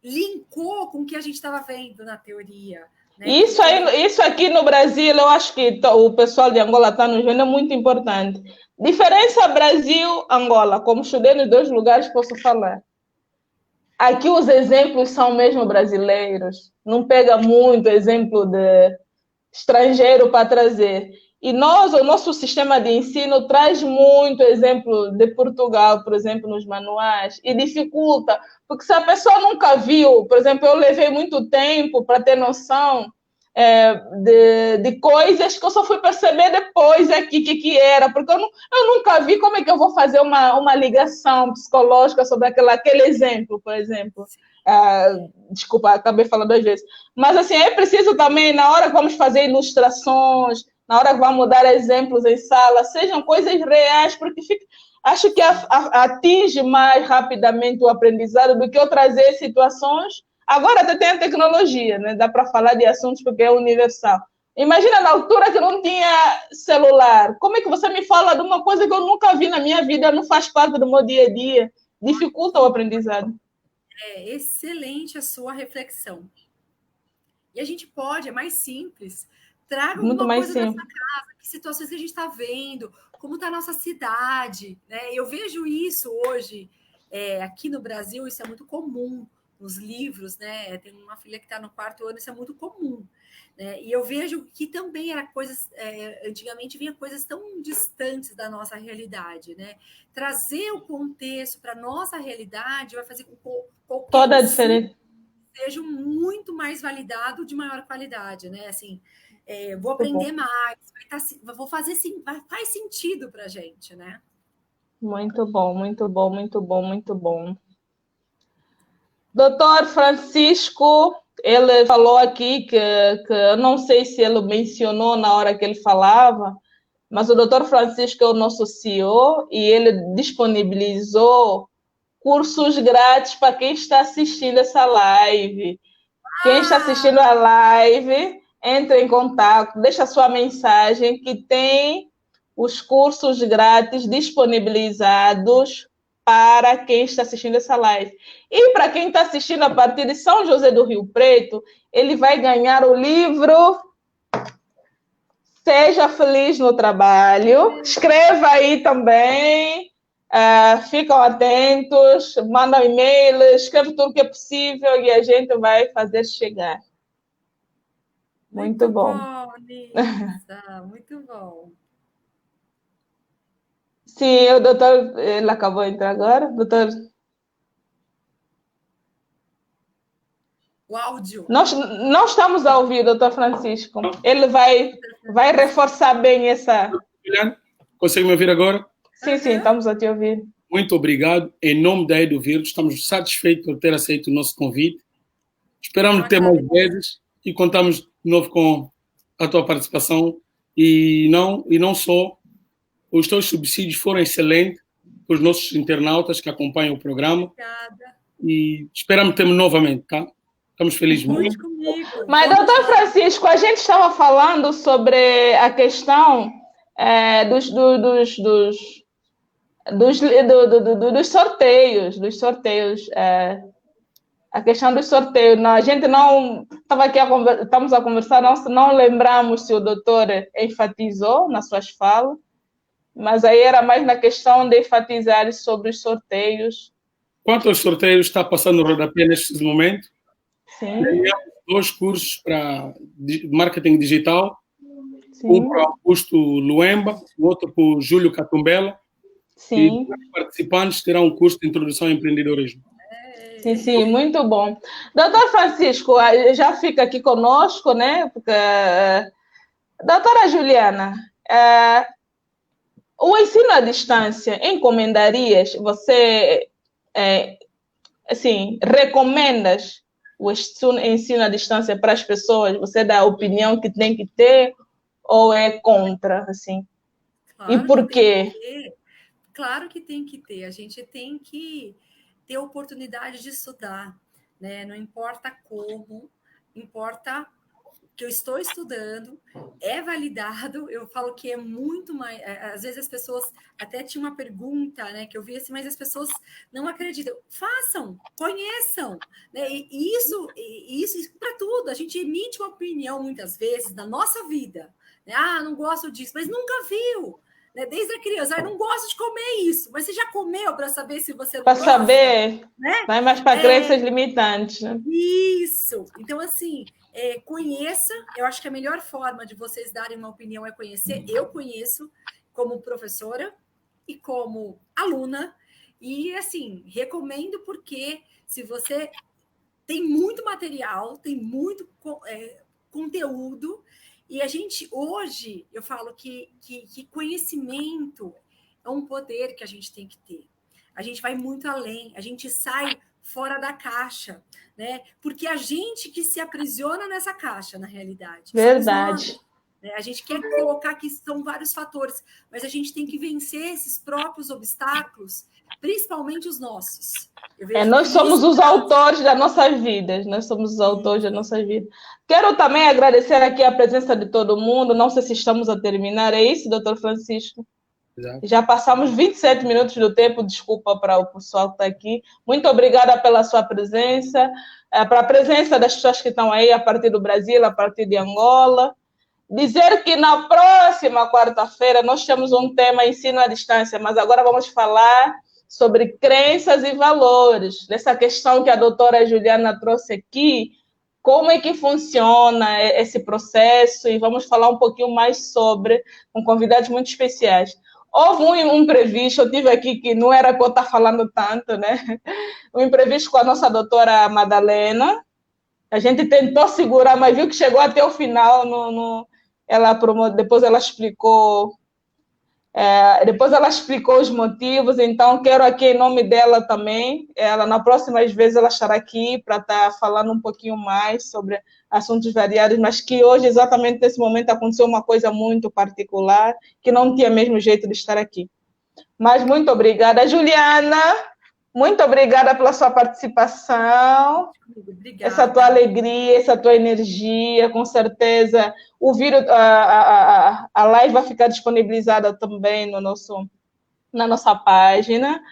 linkou com o que a gente estava vendo na teoria. Né? Isso aqui no Brasil, eu acho que o pessoal de Angola está nos vendo, é muito importante. Diferença Brasil-Angola, como estudei nos 2 lugares, posso falar. Aqui os exemplos são mesmo brasileiros, não pega muito exemplo de estrangeiro para trazer. E o nosso sistema de ensino traz muito exemplo de Portugal, por exemplo, nos manuais, e dificulta, porque se a pessoa nunca viu, por exemplo, eu levei muito tempo para ter noção de coisas que eu só fui perceber depois aqui que era, porque eu nunca vi como é que eu vou fazer uma ligação psicológica sobre aquele exemplo, por exemplo. Desculpa, acabei falando 2 vezes. Mas, assim, é preciso também, na hora que vamos fazer ilustrações, na hora que vamos dar exemplos em sala, sejam coisas reais, porque acho que atinge mais rapidamente o aprendizado do que eu trazer situações. Agora até tem a tecnologia, né? Dá para falar de assuntos porque é universal. Imagina na altura que não tinha celular. Como é que você me fala de uma coisa que eu nunca vi na minha vida, não faz parte do meu dia a dia? Dificulta o aprendizado. É excelente a sua reflexão. E a gente pode, é mais simples. Traga Muito alguma mais coisa da simples. sua casa, que situações que a gente está vendo, como está a nossa cidade. Né? Eu vejo isso hoje, aqui no Brasil, isso é muito comum nos livros, né? Tem uma filha que está no 4º ano, isso é muito comum. Né? E eu vejo que também era coisas, antigamente vinha coisas tão distantes da nossa realidade. Né? Trazer o contexto para a nossa realidade vai fazer com que qualquer toda a diferença. seja muito mais validado, de maior qualidade, né? Assim, vou aprender mais, vou fazer faz sentido para a gente, né? Muito bom, muito bom, muito bom, muito bom. Doutor Francisco, ele falou aqui que eu não sei se ele mencionou na hora que ele falava, mas o doutor Francisco é o nosso CEO e ele disponibilizou cursos grátis para quem está assistindo essa live. Quem está assistindo a live, entre em contato, deixa sua mensagem que tem os cursos grátis disponibilizados para quem está assistindo essa live. E para quem está assistindo a partir de São José do Rio Preto, ele vai ganhar o livro Seja Feliz no Trabalho. Escreva aí também. Ficam atentos, mandam e-mail, escreve tudo que é possível e a gente vai fazer chegar. Muito bom. Nilza, muito bom. Sim, o doutor, ele acabou de entrar agora, doutor. O áudio. Nós não estamos a ouvir, doutor Francisco. Ele vai reforçar bem essa. Consegue me ouvir agora? Sim, sim, estamos a te ouvir. Muito obrigado. Em nome da Eduvirtus, estamos satisfeitos por ter aceito o nosso convite. Esperamos ter mais vezes e contamos de novo com a tua participação. E não só, os teus subsídios foram excelentes para os nossos internautas que acompanham o programa. Obrigada. E esperamos ter novamente, tá? Estamos felizes. Muito comigo. Mas, doutor Francisco, a gente estava falando sobre a questão dos sorteios. A questão dos sorteios. A gente não estava aqui estamos a conversar, não lembramos se o doutor enfatizou nas suas falas, mas aí era mais na questão de enfatizar sobre os sorteios. Quantos sorteios está passando no rodapé neste momento? Sim. 2 cursos para marketing digital. Sim. Um para Augusto Luemba, o outro para o Júlio Catumbela. Sim. E os participantes terão um curso de introdução ao empreendedorismo. Sim, muito bom. Doutor Francisco, já fica aqui conosco, né? Porque, doutora Juliana, o ensino à distância, encomendarias, você, assim, recomendas o ensino à distância para as pessoas? Você dá a opinião que tem que ter ou é contra, assim? Claro, e por quê? Claro que tem que ter. A gente tem que ter oportunidade de estudar, né? Não importa como, importa que eu estou estudando, é validado. Eu falo que é muito mais. Às vezes as pessoas até tinha uma pergunta, né? Que eu vi assim, mas as pessoas não acreditam. Façam, conheçam, né? E isso para tudo. A gente emite uma opinião muitas vezes na nossa vida. Né? Não gosto disso, mas nunca viu. Né? Desde a criança, não gosto de comer isso, mas você já comeu para saber se você não gosta? Para saber, né? Vai mais para crenças limitantes. Né? Isso. Então, assim, conheça. Eu acho que a melhor forma de vocês darem uma opinião é conhecer. Eu conheço como professora e como aluna. E, assim, recomendo porque se você tem muito material, tem muito conteúdo. E a gente, hoje, eu falo que conhecimento é um poder que a gente tem que ter. A gente vai muito além, a gente sai fora da caixa, né? Porque a gente que se aprisiona nessa caixa, na realidade. Verdade. Nós, né? A gente quer colocar que são vários fatores, mas a gente tem que vencer esses próprios obstáculos, principalmente os nossos. Nós somos os autores das nossas vidas, nós somos os autores da nossa vida. Quero também agradecer aqui a presença de todo mundo, não sei se estamos a terminar, é isso, doutor Francisco? Exato. Já passamos 27 minutos do tempo, desculpa para o pessoal que está aqui. Muito obrigada pela sua presença, para a presença das pessoas que estão aí a partir do Brasil, a partir de Angola. Dizer que na próxima quarta-feira nós temos um tema ensino à distância, mas agora vamos falar sobre crenças e valores. Nessa questão que a doutora Juliana trouxe aqui, como é que funciona esse processo, e vamos falar um pouquinho mais sobre, com convidados muito especiais. Houve um imprevisto, eu tive aqui que não era para eu estar falando tanto, né? Um imprevisto com a nossa doutora Madalena. A gente tentou segurar, mas viu que chegou até o final. Depois ela explicou. Depois ela explicou os motivos, então quero aqui em nome dela também, na próxima vez ela estará aqui para estar falando um pouquinho mais sobre assuntos variados, mas que hoje, exatamente nesse momento, aconteceu uma coisa muito particular, que não tinha mesmo jeito de estar aqui. Mas muito obrigada. Juliana, muito obrigada pela sua participação. Obrigada. Essa tua alegria, essa tua energia, com certeza. O vídeo, a live vai ficar disponibilizada também na nossa página.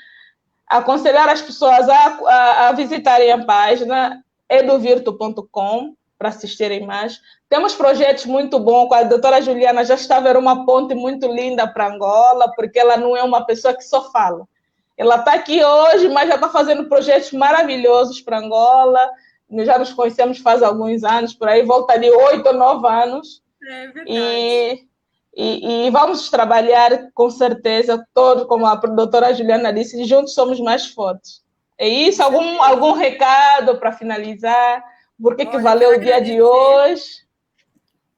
Aconselhar as pessoas a visitarem a página eduvirtu.com para assistirem mais. Temos projetos muito bons. A doutora Juliana já está a ver uma ponte muito linda para Angola, porque ela não é uma pessoa que só fala. Ela está aqui hoje, mas já está fazendo projetos maravilhosos para Angola. Nós já nos conhecemos faz alguns anos, por aí, volta de 8 ou 9 anos. É verdade. E vamos trabalhar, com certeza, todos, como a doutora Juliana disse, juntos somos mais fortes. É isso? Algum recado para finalizar? Por que valeu o dia de hoje?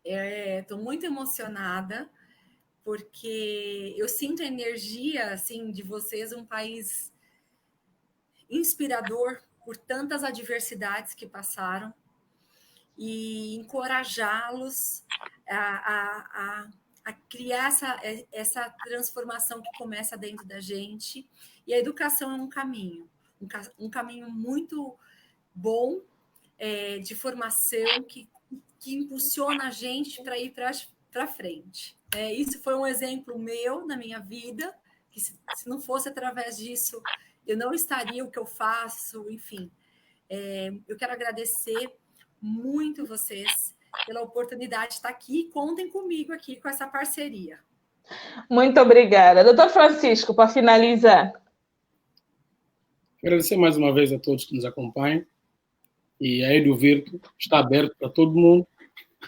Estou muito emocionada, porque eu sinto a energia assim, de vocês, um país inspirador por tantas adversidades que passaram, e encorajá-los a criar essa transformação que começa dentro da gente. E a educação é um caminho muito bom de formação que impulsiona a gente para ir para frente. Isso foi um exemplo meu na minha vida, que se não fosse através disso, eu não estaria o que eu faço, enfim. Eu quero agradecer muito vocês pela oportunidade de estar aqui, e contem comigo aqui com essa parceria. Muito obrigada. Doutor Francisco, para finalizar. Agradecer mais uma vez a todos que nos acompanham, e a EduVirtu está aberto para todo mundo,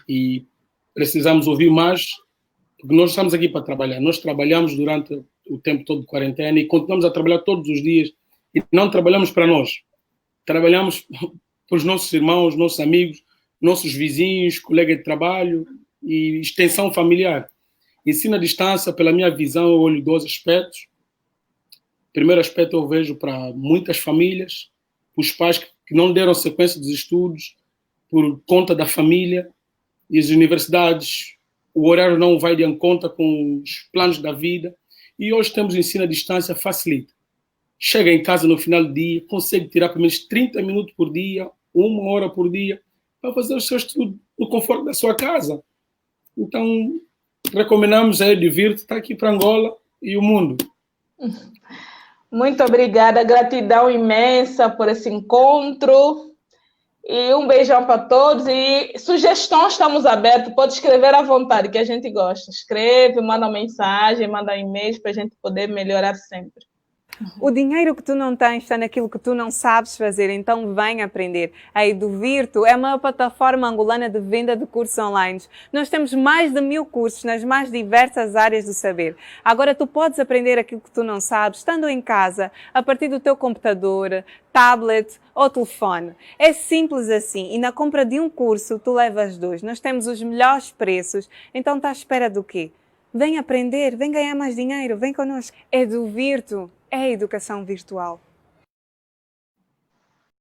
e precisamos ouvir mais, porque nós estamos aqui para trabalhar. Nós trabalhamos durante o tempo todo de quarentena e continuamos a trabalhar todos os dias, e não trabalhamos para nós. Trabalhamos para os nossos irmãos, nossos amigos, nossos vizinhos, colegas de trabalho e extensão familiar. Ensino à distância, pela minha visão, eu olho 2 aspectos. Primeiro aspecto, eu vejo para muitas famílias, os pais que não deram sequência dos estudos por conta da família, e as universidades, o horário não vai de encontro com os planos da vida, e hoje temos ensino à distância, facilita. Chega em casa no final do dia, consegue tirar pelo menos 30 minutos por dia, 1 hora por dia, para fazer o seu estudo no conforto da sua casa. Então, recomendamos a EduVirtu, está aqui para Angola e o mundo. Muito obrigada, gratidão imensa por esse encontro. E um beijão para todos. E sugestões, estamos abertos. Pode escrever à vontade, que a gente gosta. Escreve, manda uma mensagem, manda um e-mail para a gente poder melhorar sempre. O dinheiro que tu não tens está naquilo que tu não sabes fazer, então vem aprender. A EduVirtu é uma plataforma angolana de venda de cursos online. Nós temos mais de 1000 cursos nas mais diversas áreas do saber. Agora tu podes aprender aquilo que tu não sabes, estando em casa, a partir do teu computador, tablet ou telefone. É simples assim, e na compra de um curso tu levas 2. Nós temos os melhores preços, então está à espera do quê? Vem aprender, vem ganhar mais dinheiro, vem connosco. EduVirtu é a educação virtual.